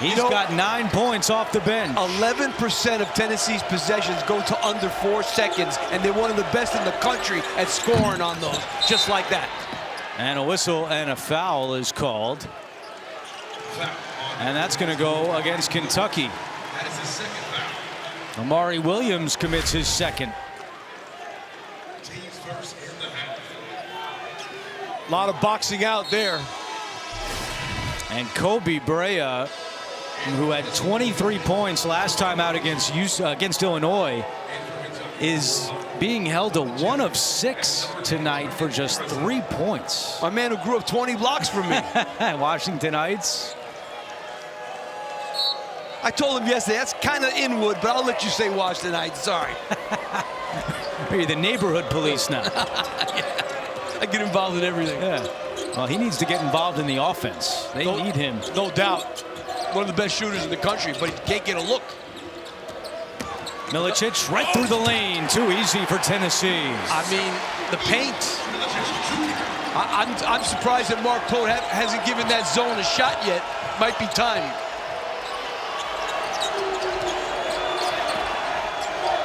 He's got 9 points off the bench. 11% of Tennessee's possessions go to under 4 seconds, and they're one of the best in the country at scoring on those, just like that. And a whistle and a foul is called. And that's going to go against Kentucky. That is his second foul. Amari Williams commits his second. Teams first in the half. A lot of boxing out there. And Kobe Brea, who had 23 points last time out against Illinois, is being held to 1 of 6 tonight for just 3 points. My man who grew up 20 blocks from me. Washingtonites. I told him yesterday, that's kind of Inwood, but I'll let you say Washingtonites. Sorry. You're the neighborhood police now. Yeah. I get involved in everything. Yeah. Well, he needs to get involved in the offense. They need him. No doubt. One of the best shooters in the country, but he can't get a look. Milicic right through the lane. Too easy for Tennessee. I mean, the paint. I'm surprised that Mark Pope hasn't given that zone a shot yet. Might be time.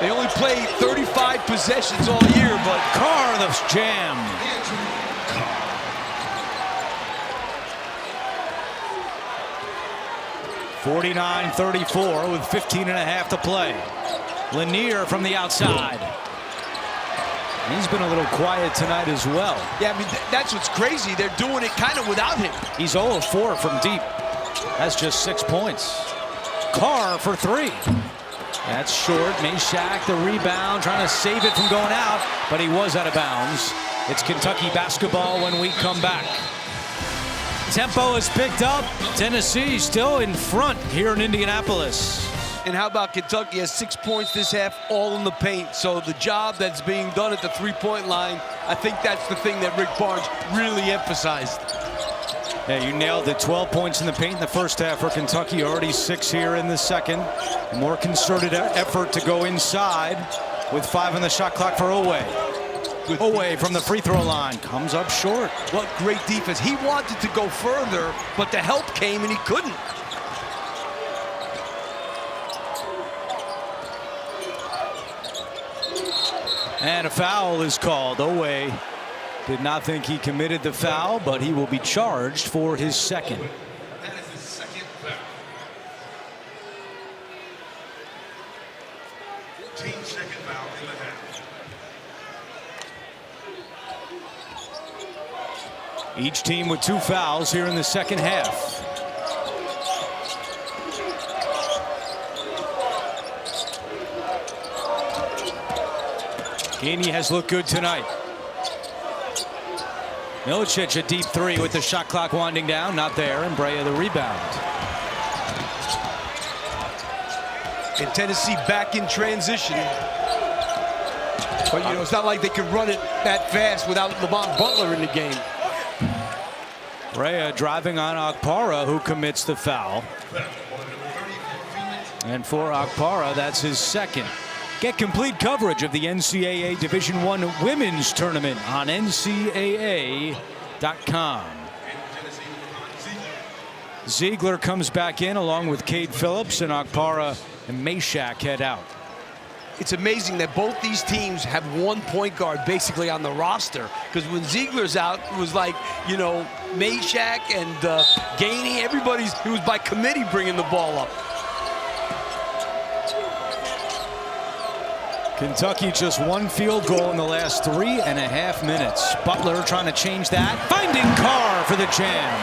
They only played 35 possessions all year, but Carr the jam. (49-34) with 15 and a half to play. Lanier from the outside. He's been a little quiet tonight as well. Yeah, I mean, that's what's crazy. They're doing it kind of without him. He's 0 of 4 from deep. That's just 6 points. Carr for 3. That's short. Meshack the rebound, trying to save it from going out, but he was out of bounds. It's Kentucky basketball when we come back. Tempo is picked up. Tennessee still in front here in Indianapolis. And how about Kentucky has 6 points this half, all in the paint. So the job that's being done at the three-point line, I think that's the thing that Rick Barnes really emphasized. Yeah, you nailed it. 12 points in the paint in the first half for Kentucky. Already 6 here in the second. A more concerted effort to go inside with 5 on the shot clock for Oweh. Oweh from the free throw line comes up short. What great defense. He wanted to go further, but the help came and he couldn't. And a foul is called. Oweh did not think he committed the foul, but he will be charged for his second. That is his second foul. Team second foul in the half. Each team with 2 fouls here in the second half. Gainey has looked good tonight. Milicic a deep 3 with the shot clock winding down. Not there, and Brea the rebound. And Tennessee back in transition. But, you know, it's not like they could run it that fast without Lamont Butler in the game. Brea driving on Okpara, who commits the foul. And for Okpara, that's his second. Get complete coverage of the NCAA Division I Women's Tournament on NCAA.com. Zeigler comes back in along with Cade Phillips, and Okpara and Meshack head out. It's amazing that both these teams have one point guard basically on the roster, because when Zeigler's out, it was like, you know, Meshack and Gainey, it was by committee bringing the ball up. Kentucky just 1 field goal in the last 3.5 minutes. Butler trying to change that. Finding Carr for the jam.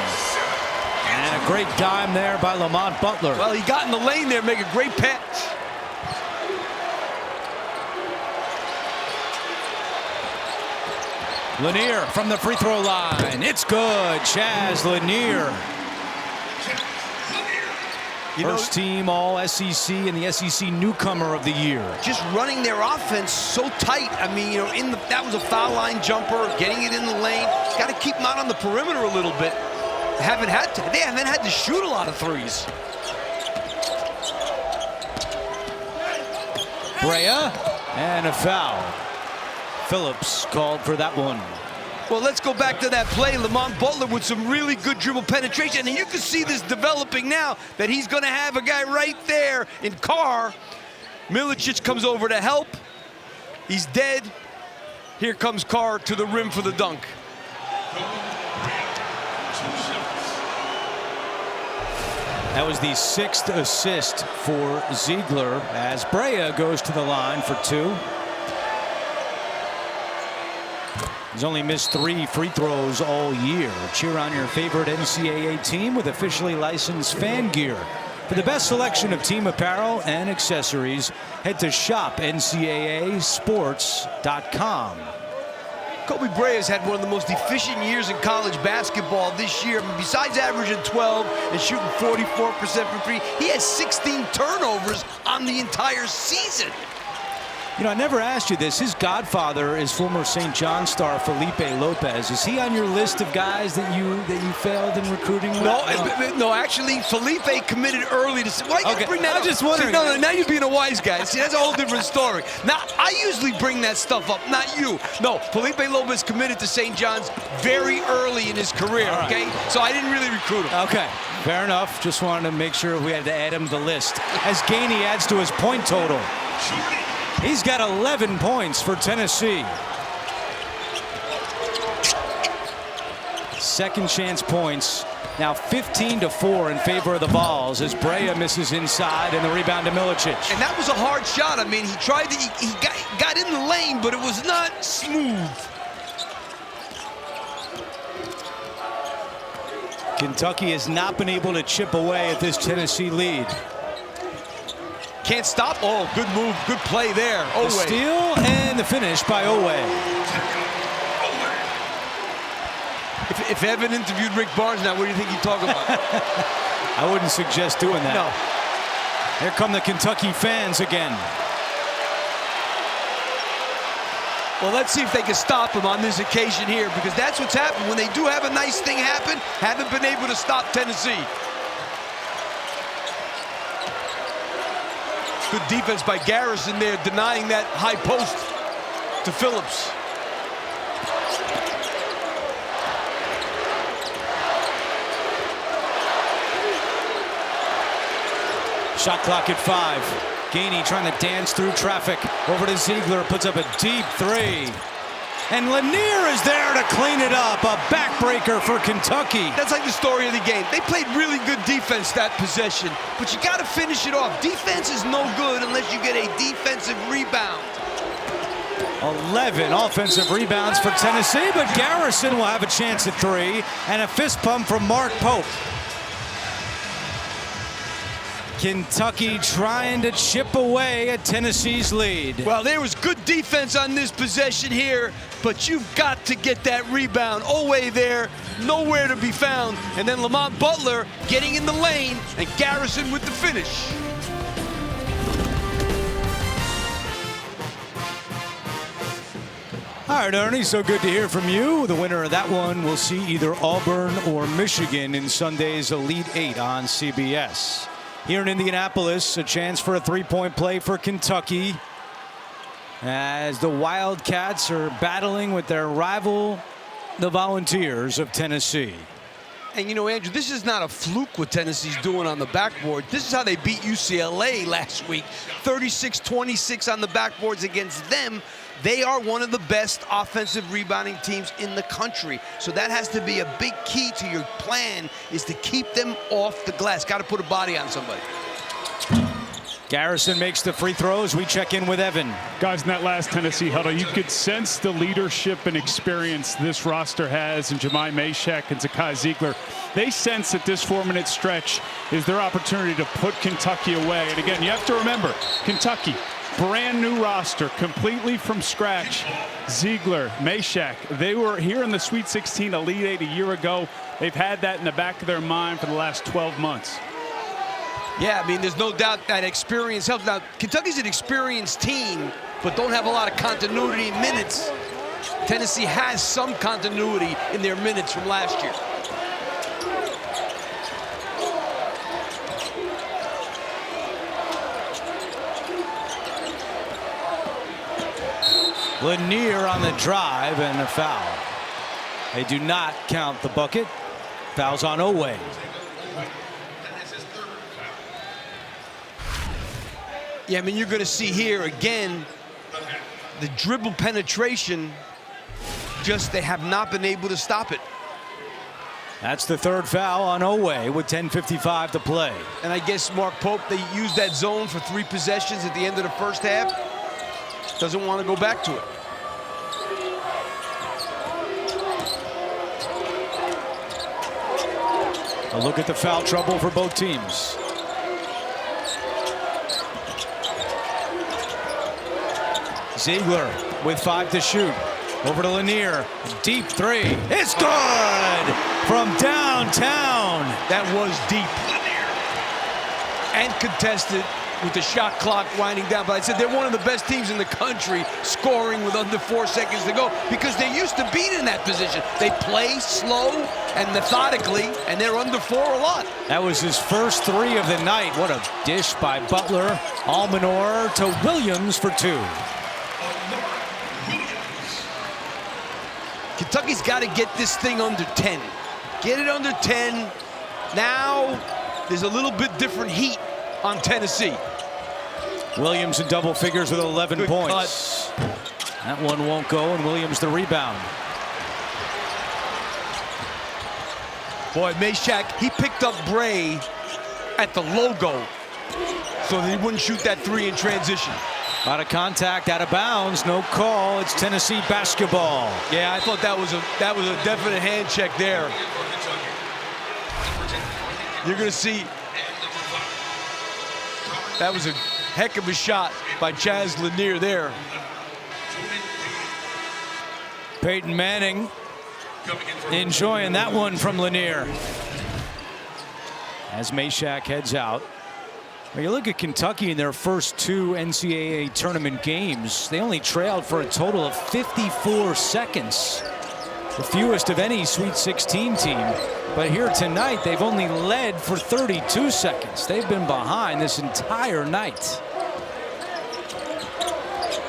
And a great dime there by Lamont Butler. Well, he got in the lane there, make a great pass. Lanier from the free throw line. It's good. Chaz Lanier. First team all SEC and the SEC newcomer of the year. Just running their offense so tight. I mean, you know, that was a foul line jumper, getting it in the lane. Got to keep them out on the perimeter a little bit. They haven't had to shoot a lot of threes. Brea, and a foul. Phillips called for that one. Well, let's go back to that play. Lamont Butler with some really good dribble penetration. And you can see this developing now, that he's going to have a guy right there in Carr. Milicic comes over to help. He's dead. Here comes Carr to the rim for the dunk. That was the 6th assist for Zeigler as Brea goes to the line for 2. He's only missed 3 free throws all year. Cheer on your favorite NCAA team with officially licensed fan gear. For the best selection of team apparel and accessories, head to shopncaasports.com. Kobe Brea has had one of the most efficient years in college basketball this year. I mean, besides averaging 12 and shooting 44% from 3, he has 16 turnovers on the entire season. You know, I never asked you this. His godfather is former St. John star Felipe Lopez. Is he on your list of guys that you failed in recruiting? No, actually, Felipe committed early to. Why you bring that up? I'm just wondering. See, no, now you're being a wise guy. See, that's a whole different story. Now, I usually bring that stuff up, not you. No, Felipe Lopez committed to St. John's very early in his career. Right. Okay, so I didn't really recruit him. Okay, fair enough. Just wanted to make sure we had to add him to the list. As Gainey adds to his point total. He's got 11 points for Tennessee. Second chance points. Now 15-4 in favor of the Vols as Brea misses inside and the rebound to Milicic. And that was a hard shot. I mean, he tried to, he got in the lane, but it was not smooth. Kentucky has not been able to chip away at this Tennessee lead. Can't stop. Oh, good move, good play there. The steal and the finish by Owe. If Evan interviewed Rick Barnes now, what do you think he'd talk about? I wouldn't suggest doing that. No. Here come the Kentucky fans again. Well, let's see if they can stop him on this occasion here, because that's what's happened. When they do have a nice thing happen, haven't been able to stop Tennessee. Good defense by Garrison there, denying that high post to Phillips. Shot clock at 5. Gainey trying to dance through traffic. Over to Zeigler, puts up a deep 3. And Lanier is there to clean it up. A backbreaker for Kentucky. That's like the story of the game. They played really good defense that possession, but you got to finish it off. Defense is no good unless you get a defensive rebound. 11 offensive rebounds for Tennessee, but Garrison will have a chance at 3. And a fist pump from Mark Pope. Kentucky trying to chip away at Tennessee's lead. Well, there was good defense on this possession here, but you've got to get that rebound. Owe there, nowhere to be found. And then Lamont Butler getting in the lane, and Garrison with the finish. All right, Ernie, so good to hear from you. The winner of that one will see either Auburn or Michigan in Sunday's Elite 8 on CBS. Here in Indianapolis, a chance for a three-point play for Kentucky as the Wildcats are battling with their rival, the Volunteers of Tennessee. And you know, Andrew, this is not a fluke what Tennessee's doing on the backboard. This is how they beat UCLA last week. 36-26 on the backboards against them. They are one of the best offensive rebounding teams in the country. So that has to be a big key to your plan, is to keep them off the glass. Got to put a body on somebody. Garrison makes the free throws. We check in with Evan. Guys, in that last Tennessee huddle, you could sense the leadership and experience this roster has in Jemai Mashak and Zakai Zeigler. They sense that this 4-minute stretch is their opportunity to put Kentucky away. And again, you have to remember, Kentucky, brand new roster, completely from scratch. Zeigler, Mashak, they were here in the Sweet 16 Elite 8 a year ago. They've had that in the back of their mind for the last 12 months. Yeah, I mean, there's no doubt that experience helps. Now, Kentucky's an experienced team, but don't have a lot of continuity in minutes. Tennessee has some continuity in their minutes from last year. Lanier on the drive and a foul. They do not count the bucket. Foul's on Oweh. Yeah, I mean, you're going to see here again the dribble penetration. Just they have not been able to stop it. That's the third foul on Oweh with 10:55 to play. And I guess Mark Pope, they used that zone for 3 possessions at the end of the first half. Doesn't want to go back to it. A look at the foul trouble for both teams. Zeigler with 5 to shoot. Over to Lanier. Deep 3. It's good from downtown. That was deep. And contested with the shot clock winding down. But I said they're one of the best teams in the country scoring with under 4 seconds to go because they used to be in that position. They play slow and methodically, and they're under 4 a lot. That was his first 3 of the night. What a dish by Butler. Almanor to Williams for 2. Kentucky's got to get this thing under 10. Get it under 10. Now there's a little bit different heat on Tennessee. Williams in double figures with 11 Good points. That one won't go, and Williams the rebound. Boy, Meshack, he picked up Bray at the logo so that he wouldn't shoot that 3 in transition. Out of contact, out of bounds, no call. It's Tennessee basketball. Yeah, I thought that was a definite hand check there. You're going to see that was a heck of a shot by Chaz Lanier there. Peyton Manning enjoying that one from Lanier. As Meshack heads out. When you look at Kentucky in their first 2 NCAA tournament games, they only trailed for a total of 54 seconds. The fewest of any Sweet 16 team. But here tonight, they've only led for 32 seconds. They've been behind this entire night.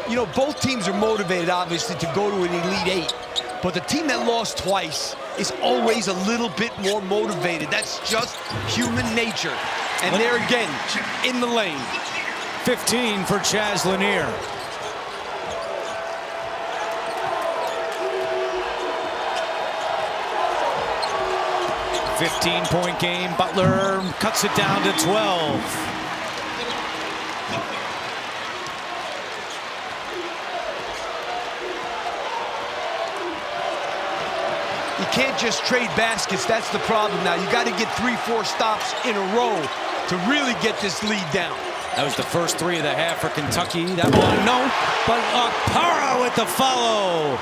You know, both teams are motivated, obviously, to go to an Elite 8. But the team that lost twice is always a little bit more motivated. That's just human nature. And there again, in the lane. 15 for Chaz Lanier. $15-point game. Butler cuts it down to 12. You can't just trade baskets. That's the problem now. You got to get 3-4 stops in a row to really get this lead down. That was the first 3 of the half for Kentucky. That one, no, but Okpara with the follow.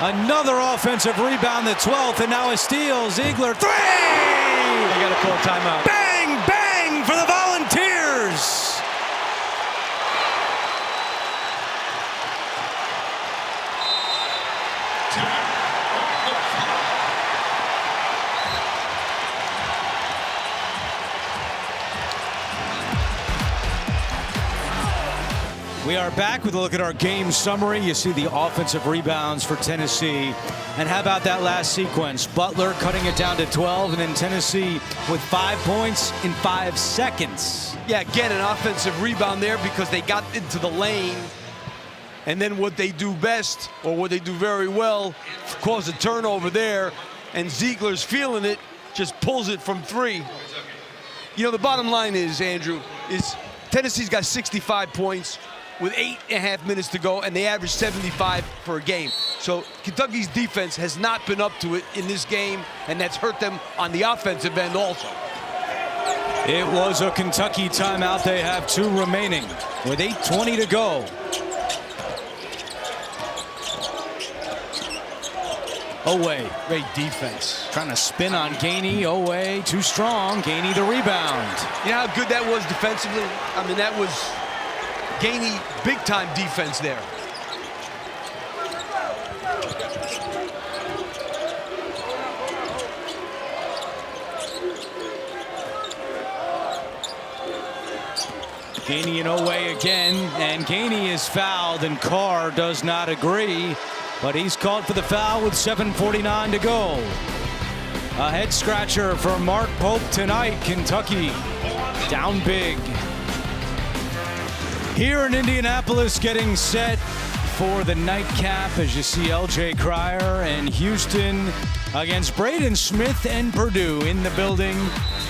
Another offensive rebound, the 12th, and now a steal. Zeigler, 3! They got to call timeout. Bang, bang for the Volunteers. We are back with a look at our game summary. You see the offensive rebounds for Tennessee. And how about that last sequence? Butler cutting it down to 12, and then Tennessee with 5 points in 5 seconds. Yeah, again, an offensive rebound there because they got into the lane. And then what they do best, or what they do very well, cause a turnover there. And Zeigler's feeling it, just pulls it from 3. You know, the bottom line is, Andrew, is Tennessee's got 65 points with 8.5 minutes to go, and they average 75 per a game. So Kentucky's defense has not been up to it in this game, and that's hurt them on the offensive end also. It was a Kentucky timeout. They have 2 remaining with 8:20 to go. Oway Great defense. trying to spin on Gainey. Oway too strong. Gainey the rebound. You know how good that was defensively? I mean, that was Gainey big-time defense there. Gainey and Oway again, and Gainey is fouled, and Carr does not agree, but he's called for the foul with 7:49 to go. A head scratcher for Mark Pope tonight. Kentucky down big. Here in Indianapolis, getting set for the nightcap as you see L.J. Cryer and Houston against Braden Smith and Purdue in the building.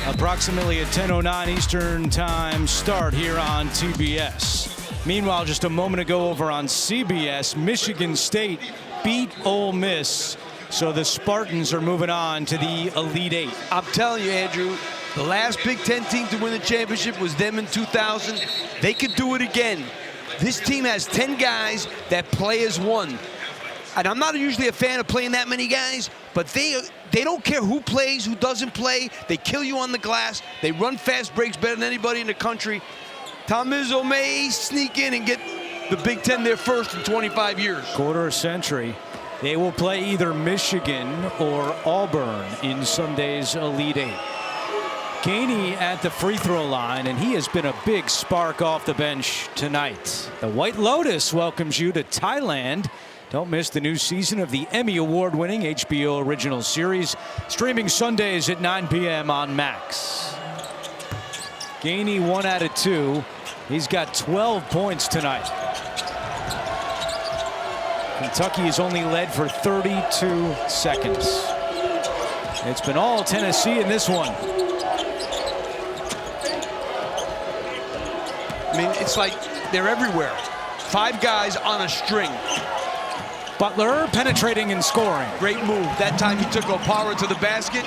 Approximately a 10:09 Eastern Time start here on TBS. Meanwhile, just a moment ago over on CBS, Michigan State beat Ole Miss. So the Spartans are moving on to the Elite Eight. I'm telling you, Andrew, the last Big Ten team to win the championship was them in 2000. They could do it again. This team has 10 guys that play as one. And I'm not usually a fan of playing that many guys, but they don't care who plays, who doesn't play. They kill you on the glass. They run fast breaks better than anybody in the country. Tom Izzo may sneak in and get the Big Ten there first in 25 years. Quarter century. They will play either Michigan or Auburn in Sunday's Elite Eight. Gainey at the free throw line, and he has been a big spark off the bench tonight. The White Lotus welcomes you to Thailand. Don't miss the new season of the Emmy Award-winning HBO original series, streaming Sundays at 9 p.m. on Max. Gainey 1 out of 2. He's got 12 points tonight. Kentucky is only led for 32 seconds. It's been all Tennessee in this one. I mean, it's like they're everywhere. 5 guys on a string. Butler penetrating and scoring. Great move. That time he took Opara to the basket.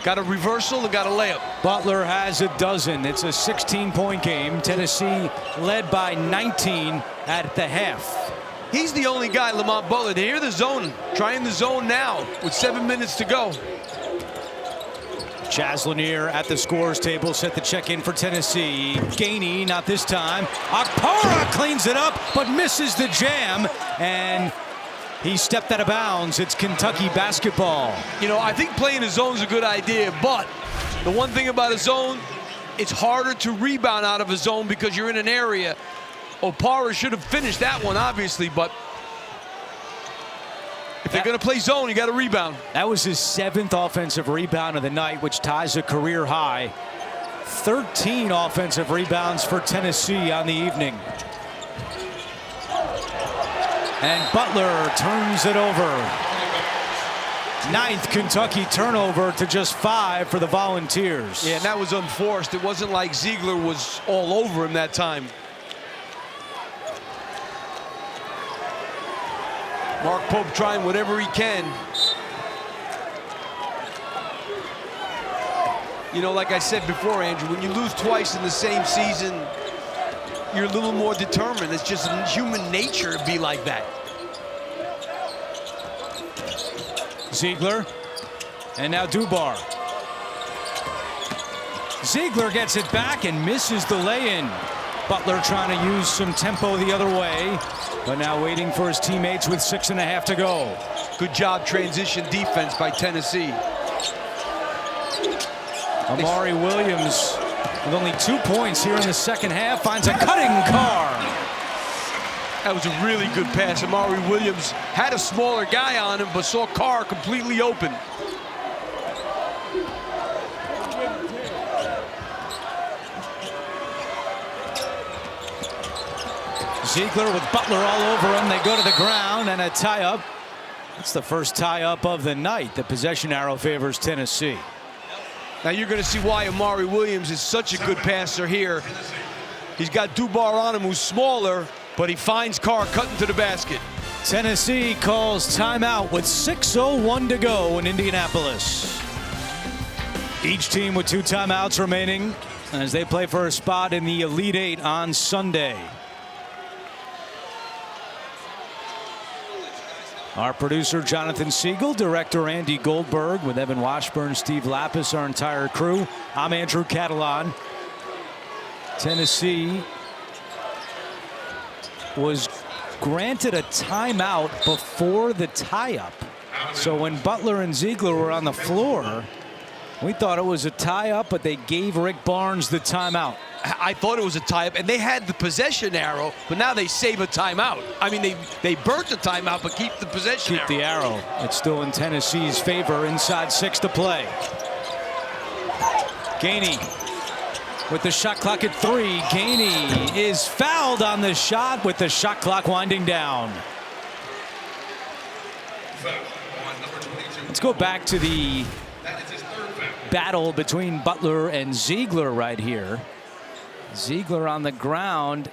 Got a reversal and got a layup. Butler has a dozen. It's a 16-point game. Tennessee led by 19 at the half. He's the only guy, Lamont Butler. They hear the zone. Trying the zone now with 7 minutes to go. Chaz Lanier at the scorer's table set the check in for Tennessee. Gainey, not this time. Okpara cleans it up, but misses the jam. And he stepped out of bounds. It's Kentucky basketball. You know, I think playing a zone is a good idea, but the one thing about a zone, it's harder to rebound out of a zone because you're in an area. Opara should have finished that one, obviously, but if they're going to play zone, you got to rebound. That was his 7th offensive rebound of the night, which ties a career high. 13 offensive rebounds for Tennessee on the evening. And Butler turns it over. 9th Kentucky turnover to just 5 for the Volunteers. Yeah, and that was unforced. It wasn't like Zeigler was all over him that time. Mark Pope trying whatever he can. You know, like I said before, Andrew, when you lose twice in the same season, you're a little more determined. It's just human nature to be like that. Zeigler, and now Dubar. Zeigler gets it back and misses the lay-in. Butler trying to use some tempo the other way, but now waiting for his teammates with 6.5 to go. Good job transition defense by Tennessee. Amari Williams with only 2 points here in the second half finds a cutting Carr. That was a really good pass. Amari Williams had a smaller guy on him, but saw Carr completely open. Zeigler with Butler all over him. They go to the ground and a tie-up. That's the first tie-up of the night. The possession arrow favors Tennessee. Now you're going to see why Amari Williams is such a good passer here. He's got Dubar on him, who's smaller, but he finds Carr cutting to the basket. Tennessee calls timeout with 6:01 to go in Indianapolis. Each team with 2 timeouts remaining as they play for a spot in the Elite Eight on Sunday. Our producer, Jonathan Siegel, director, Andy Goldberg, with Evan Washburn, Steve Lapis, our entire crew. I'm Andrew Catalan. Tennessee was granted a timeout before the tie-up. So when Butler and Zeigler were on the floor, we thought it was a tie-up, but they gave Rick Barnes the timeout. I thought it was a tie-up, and they had the possession arrow, but now they save a timeout. I mean, they burnt the timeout, but keep the possession arrow. Keep the arrow. It's still in Tennessee's favor. Inside 6 to play. Gainey with the shot clock at 3. Gainey is fouled on the shot with the shot clock winding down. Let's go back to the battle between Butler and Zeigler right here. Zeigler on the ground.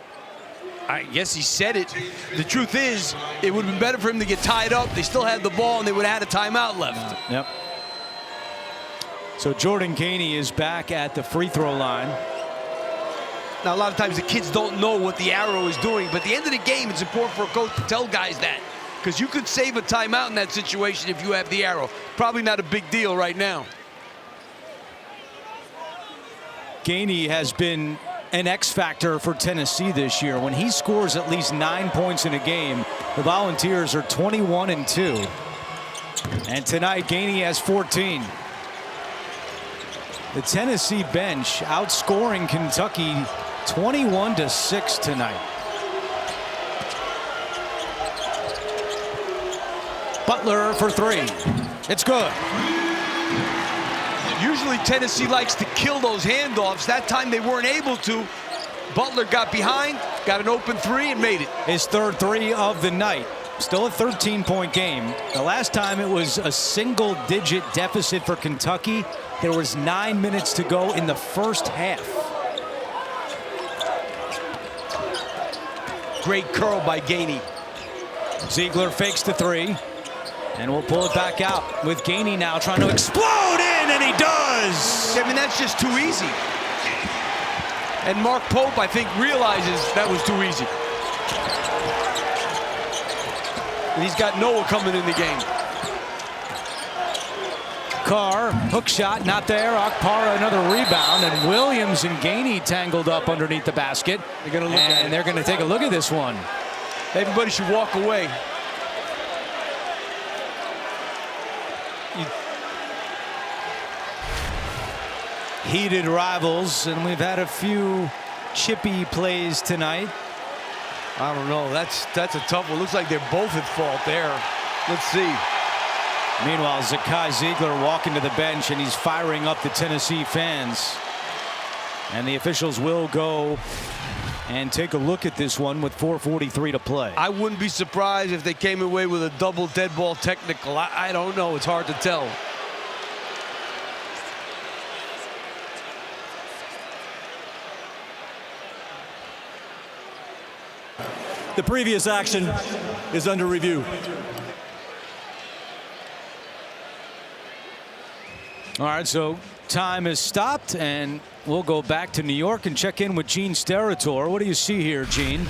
I guess he said it. The truth is, it would have been better for him to get tied up. They still had the ball, and they would have had a timeout left. Yep. So Jordan Gainey is back at the free throw line. Now, a lot of times the kids don't know what the arrow is doing, but at the end of the game, it's important for a coach to tell guys that, because you could save a timeout in that situation if you have the arrow. Probably not a big deal right now. Gainey has been an X factor for Tennessee this year. When he scores at least 9 points in a game, the Volunteers are 21-2. And tonight, Gainey has 14. The Tennessee bench outscoring Kentucky 21-6 tonight. Butler for 3. It's good. Usually Tennessee likes to kill those handoffs. That time they weren't able to. Butler got behind, got an open 3, and made it. His third 3 of the night. Still a 13-point game. The last time it was a single-digit deficit for Kentucky. There was 9 minutes to go in the first half. Great curl by Gainey. Ziegler fakes the 3. And we'll pull it back out with Gainey now trying to explode in, and he does! I mean, that's just too easy. And Mark Pope, I think, realizes that was too easy. And he's got Noah coming in the game. Carr, hook shot, not there. Okpara, another rebound, and Williams and Gainey tangled up underneath the basket. They're going to look at it. And they're going to take a look at this one. Everybody should walk away. Heated rivals, and we've had a few chippy plays tonight. I don't know. That's a tough one. Looks like they're both at fault there. Let's see. Meanwhile, Zakai Zeigler walking to the bench, and he's firing up the Tennessee fans. And the officials will go and take a look at this one with 4:43 to play. I wouldn't be surprised if they came away with a double dead ball technical. I don't know. It's hard to tell. The previous action is under review. All right, so time has stopped, and we'll go back to New York and check in with Gene Steratore. What do you see here, Gene?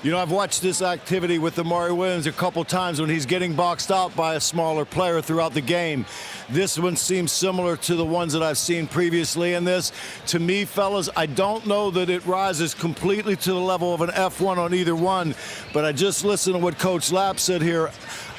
You know, I've watched this activity with Amari Williams a couple times when he's getting boxed out by a smaller player throughout the game. This one seems similar to the ones that I've seen previously in this. To me, fellas, I don't know that it rises completely to the level of an F1 on either one, but I just listened to what Coach Lapp said here.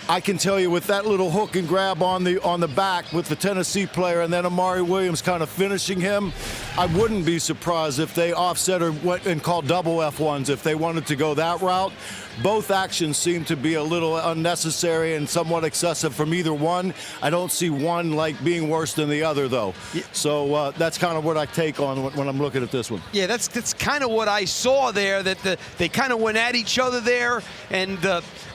I can tell you with that little hook and grab on the back with the Tennessee player and then Amari Williams kind of finishing him, I wouldn't be surprised if they offset or went and called double F1s if they wanted to go that route. Both actions seem to be a little unnecessary and somewhat excessive from either one. I don't see one like being worse than the other, though. Yeah. So that's kind of what I take on when I'm looking at this one. Yeah, that's kind of what I saw there, that they kind of went at each other there, and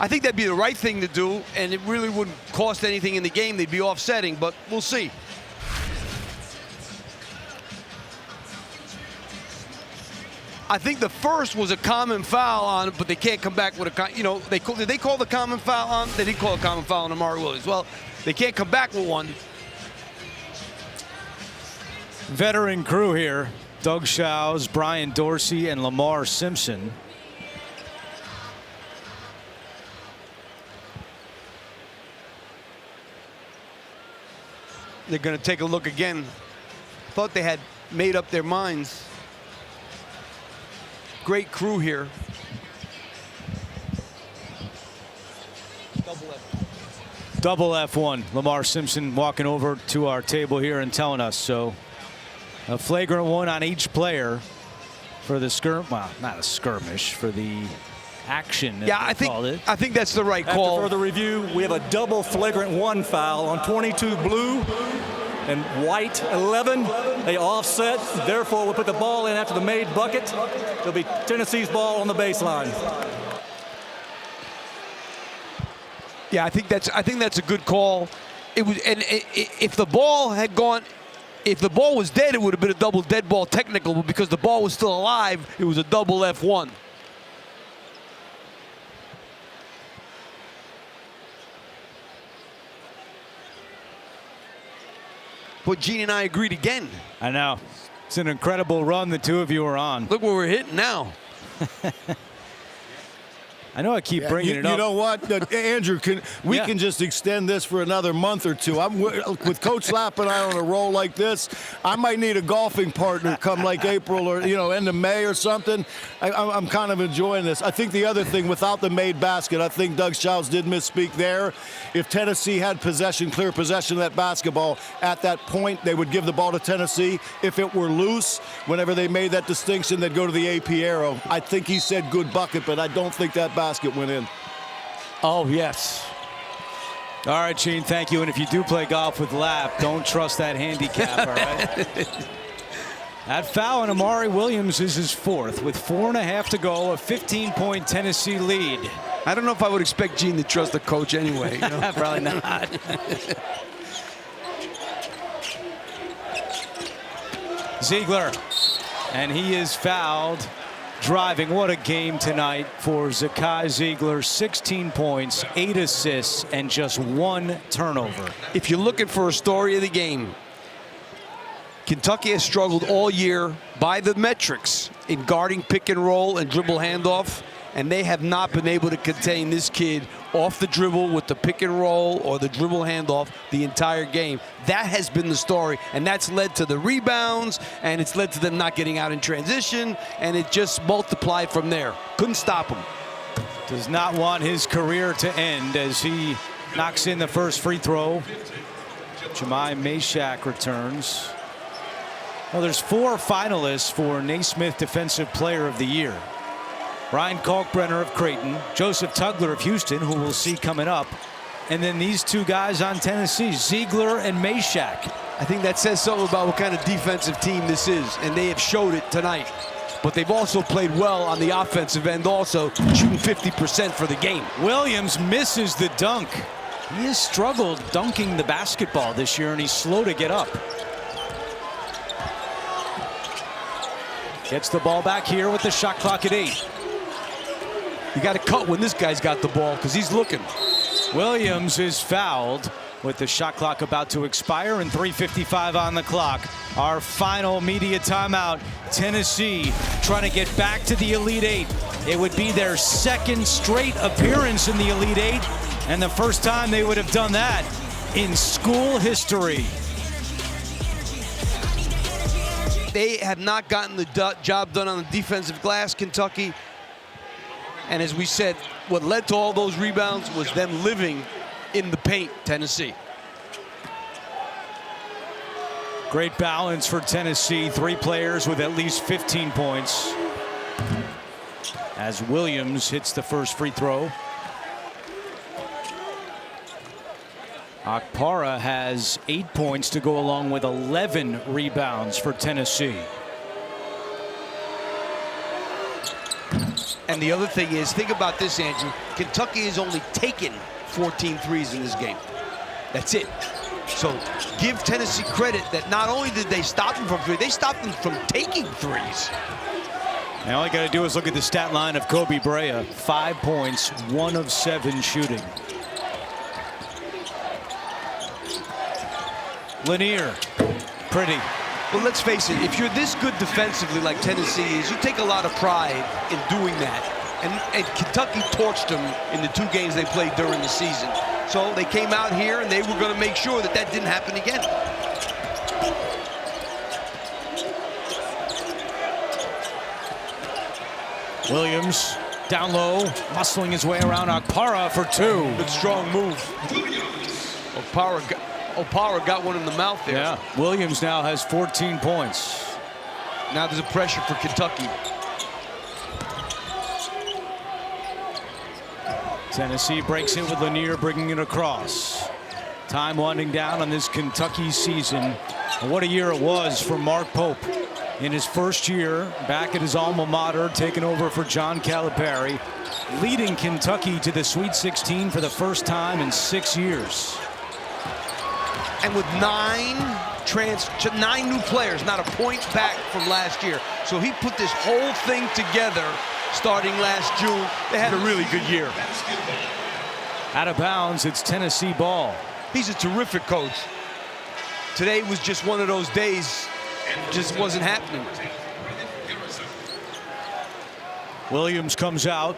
I think that'd be the right thing to do, and it really wouldn't cost anything in the game. They'd be offsetting, but we'll see. I think the first was a common foul on it, but they can't come back with a, did they call the common foul on? They didn't call a common foul on Amari Williams. Well, they can't come back with one. Veteran crew here. Doug Shows, Brian Dorsey, and Lamar Simpson. They're going to take a look again. Thought they had made up their minds. Great crew here. Double F1. Lamar Simpson walking over to our table here and telling us. So a flagrant one on each player for the well, not a skirmish, for the action. Yeah, I think that's the right call. After further review, we have a double flagrant 1 foul on 22 blue and white 11. They offset. Therefore, we'll put the ball in after the made bucket. It'll be Tennessee's ball on the baseline. Yeah, I think that's a good call. It was, and if the ball had gone, if the ball was dead, it would have been a double dead ball technical, but because the ball was still alive, it was a double F1. But Gene and I agreed again. I know. It's an incredible run the two of you are on. Look where we're hitting now. I know I keep bringing it up. You know what, Andrew? We can just extend this for another month or two. With Coach Lapp and I on a roll like this, I might need a golfing partner come like April or end of May or something. I'm kind of enjoying this. I think the other thing, without the made basket, I think Doug Childs did misspeak there. If Tennessee had clear possession of that basketball at that point, they would give the ball to Tennessee. If it were loose, whenever they made that distinction, they'd go to the AP arrow. I think he said good bucket, but I don't think that basket went in. Oh, yes. All right, Gene, thank you. And if you do play golf with Lapp, don't trust that handicap, all right? That foul on Amari Williams is his 4th with 4.5 to go, a 15-point Tennessee lead. I don't know if I would expect Gene to trust the coach anyway. Probably not. Zeigler, and he is fouled. Driving. What a game tonight for Zakai Zeigler. 16 points, 8 assists, and just 1 turnover. If you're looking for a story of the game, Kentucky has struggled all year by the metrics in guarding pick and roll and dribble handoff, and they have not been able to contain this kid off the dribble with the pick and roll or the dribble handoff the entire game. That has been the story, and that's led to the rebounds, and it's led to them not getting out in transition, and it just multiplied from there. Couldn't stop him. Does not want his career to end as he knocks in the first free throw. Jemai Meshack returns. Well, there's 4 finalists for Naismith Defensive Player of the Year. Ryan Kalkbrenner of Creighton, Joseph Tugler of Houston, who we'll see coming up, and then these 2 guys on Tennessee, Zeigler and Meshack. I think that says something about what kind of defensive team this is, and they have showed it tonight. But they've also played well on the offensive end also, shooting 50% for the game. Williams misses the dunk. He has struggled dunking the basketball this year, and he's slow to get up. Gets the ball back here with the shot clock at 8. You got to cut when this guy's got the ball because he's looking. Williams is fouled with the shot clock about to expire and 3:55 on the clock. Our final media timeout. Tennessee trying to get back to the Elite 8. It would be their 2nd straight appearance in the Elite 8 and the first time they would have done that in school history. They have not gotten the job done on the defensive glass, Kentucky. And as we said, what led to all those rebounds was them living in the paint, Tennessee. Great balance for Tennessee. 3 players with at least 15 points. As Williams hits the first free throw. Okpara has 8 points to go along with 11 rebounds for Tennessee. And the other thing is, think about this, Andrew. Kentucky has only taken 14 threes in this game. That's it. So give Tennessee credit that not only did they stop them from 3, they stopped them from taking 3s. And all you got to do is look at the stat line of Kobe Brea. 5 points, 1 of 7 shooting. Lanier, pretty. Well, let's face it, if you're this good defensively like Tennessee is, you take a lot of pride in doing that. And Kentucky torched them in the 2 games they played during the season. So they came out here and they were going to make sure that that didn't happen again. Williams down low, muscling his way around Okpara for two. Good strong move. Okpara got one in the mouth there. Yeah, Williams now has 14 points. Now there's a pressure for Kentucky. Tennessee breaks it with Lanier, bringing it across. Time winding down on this Kentucky season. And what a year it was for Mark Pope. In his first year back at his alma mater, taking over for John Calipari, leading Kentucky to the Sweet 16 for the first time in 6 years. And with nine new players, not a point back from last year. So he put this whole thing together starting last June. They had a really good year. Out of bounds, it's Tennessee ball. He's a terrific coach. Today was just one of those days, just wasn't happening. Williams comes out,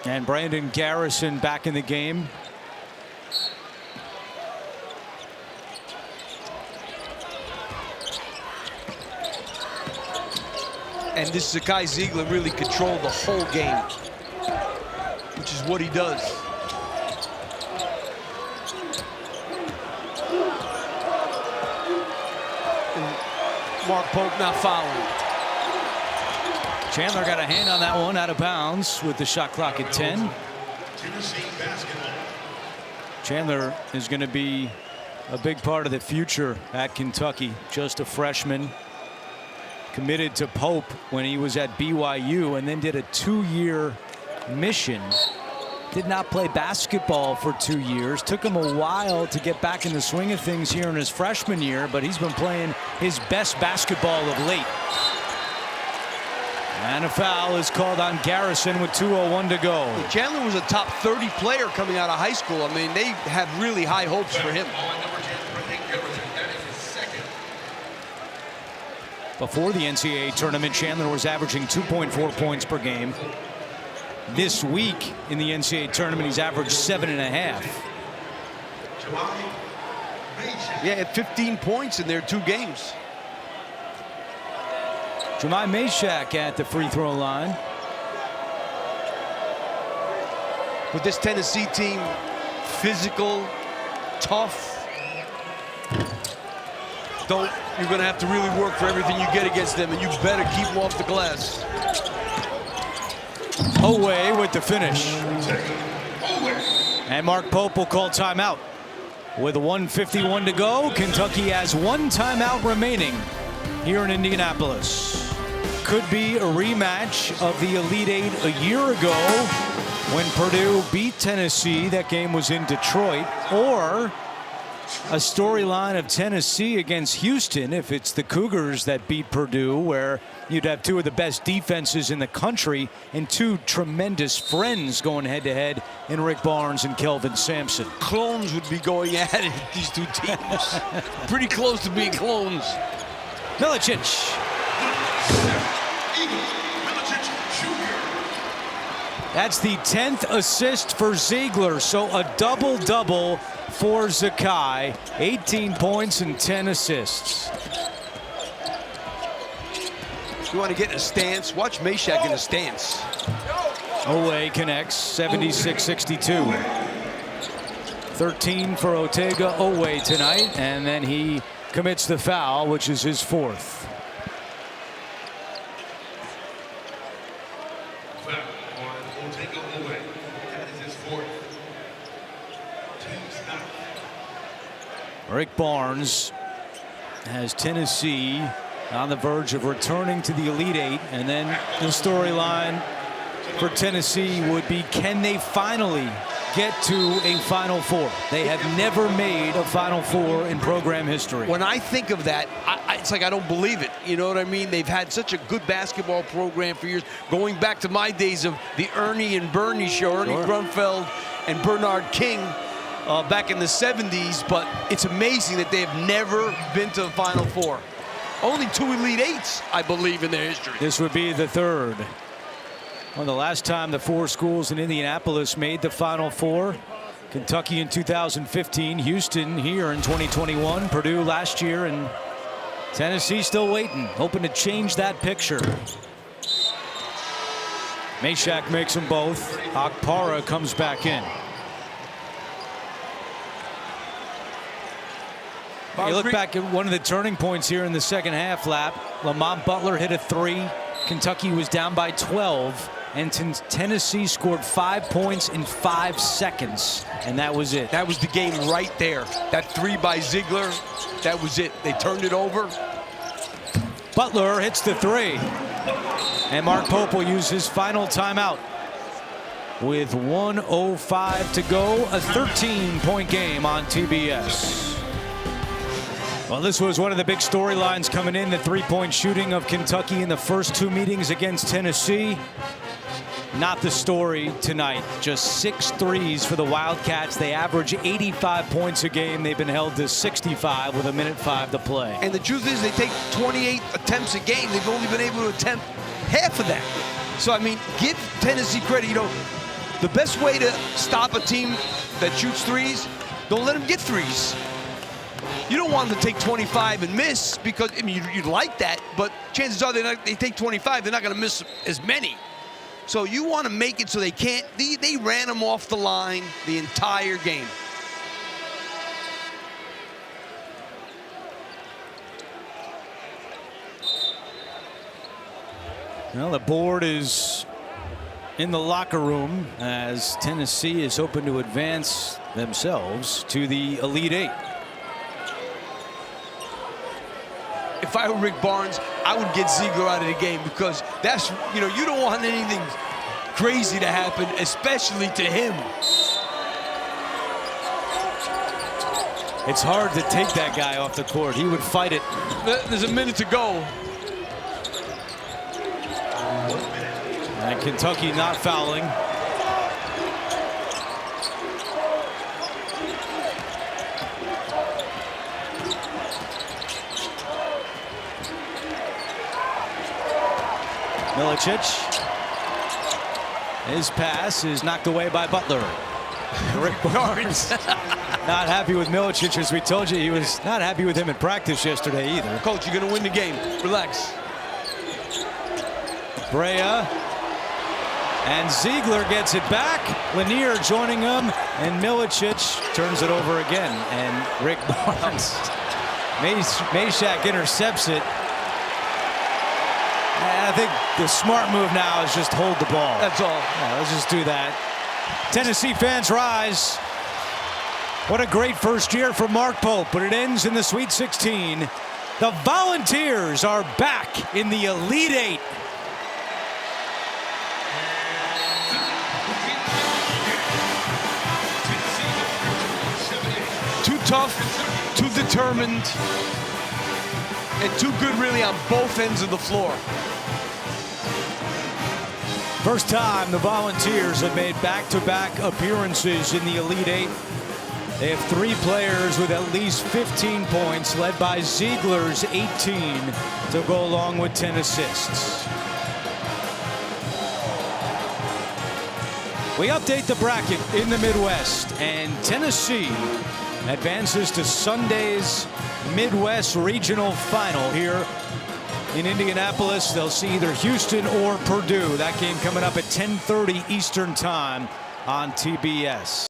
and Brandon Garrison back in the game. And this Zakai Zeigler really controlled the whole game, which is what he does. And Mark Pope not fouling. Chandler got a hand on that one, out of bounds with the shot clock at 10. Chandler is going to be a big part of the future at Kentucky. Just a freshman. Committed to Pope when he was at BYU and then did a 2-year mission. Did not play basketball for 2 years. Took him a while to get back in the swing of things here in his freshman year, but he's been playing his best basketball of late. And a foul is called on Garrison with 2:01 to go. Chandler was a top 30 player coming out of high school. I mean, they have really high hopes for him. Before the NCAA tournament, Chandler was averaging 2.4 points per game. This week in the NCAA tournament, he's averaged 7.5. Yeah, at 15 points in their 2 games. Jemai Meshack at the free throw line. With this Tennessee team, physical, tough. You're going to have to really work for everything you get against them, and you better keep them off the glass. Away with the finish. And Mark Pope will call timeout. With 1:51 to go, Kentucky has 1 timeout remaining here in Indianapolis. Could be a rematch of the Elite Eight a year ago when Purdue beat Tennessee. That game was in Detroit. Or a storyline of Tennessee against Houston if it's the Cougars that beat Purdue, where you'd have 2 of the best defenses in the country and 2 tremendous friends going head-to-head in Rick Barnes and Kelvin Sampson. Clones would be going at it, these 2 teams. Pretty close to being clones. Milicic. That's the 10th assist for Zeigler, so a double-double for Zakai. 18 points and 10 assists. You want to get in a stance? Watch Meshack in a stance. Owe connects, 76-62. 13 for Otega Owe tonight, and then he commits the foul, which is his 4th. Rick Barnes has Tennessee on the verge of returning to the Elite Eight, and then the storyline for Tennessee would be, can they finally get to a Final Four? They have never made a Final Four in program history. When I think of that, it's like I don't believe it. You know what I mean? They've had such a good basketball program for years, going back to my days of the Ernie and Bernie show, Ernie Grunfeld and Bernard King. Back in the 70s, but it's amazing that they have never been to the Final Four. Only 2 Elite Eights, I believe, in their history. This would be the 3rd. Well, the last time the 4 schools in Indianapolis made the Final Four, Kentucky in 2015, Houston here in 2021, Purdue last year, and Tennessee still waiting, hoping to change that picture. Meshack makes them both. Akpara comes back in. You look back at one of the turning points here in the second half, Lap. Lamont Butler hit a 3. Kentucky was down by 12. And Tennessee scored 5 points in 5 seconds. And that was it. That was the game right there. That 3 by Zeigler, that was it. They turned it over. Butler hits the 3. And Mark Pope will use his final timeout. With 1:05 to go, a 13-point game on TBS. Well, this was one of the big storylines coming in, the three-point shooting of Kentucky in the first 2 meetings against Tennessee. Not the story tonight. Just 6 threes for the Wildcats. They average 85 points a game. They've been held to 65 with 1:05 to play. And the truth is, they take 28 attempts a game. They've only been able to attempt half of that. So, I mean, give Tennessee credit. You know, the best way to stop a team that shoots threes, don't let them get threes. You don't want them to take 25 and miss because, I mean, you'd like that, but chances are they take 25, they're not going to miss as many. So you want to make it so they can't. They ran them off the line the entire game. Well, the board is in the locker room as Tennessee is hoping to advance themselves to the Elite Eight. If I were Rick Barnes, I would get Zeigler out of the game because that's, you know, you don't want anything crazy to happen, especially to him. It's hard to take that guy off the court. He would fight it. There's a minute to go. And Kentucky not fouling. Milicic. His pass is knocked away by Butler. Rick Barnes not happy with Milicic, as we told you. He was not happy with him in practice yesterday either. Coach, you're going to win the game. Relax. Brea. And Zeigler gets it back. Lanier joining him. And Milicic turns it over again. And Rick Barnes. Meshack intercepts it. And I think the smart move now is just hold the ball. That's all. Yeah, let's just do that. Tennessee fans rise. What a great first year for Mark Pope, but it ends in the Sweet 16. The Volunteers are back in the Elite Eight. Too tough, too determined, and too good really on both ends of the floor. First time the Volunteers have made back-to-back appearances in the Elite Eight. They have 3 players with at least 15 points, led by Zeigler's 18, to go along with 10 assists. We update the bracket in the Midwest, and Tennessee advances to Sunday's Midwest Regional Final here in Indianapolis. They'll see either Houston or Purdue. That game coming up at 10:30 Eastern Time on TBS.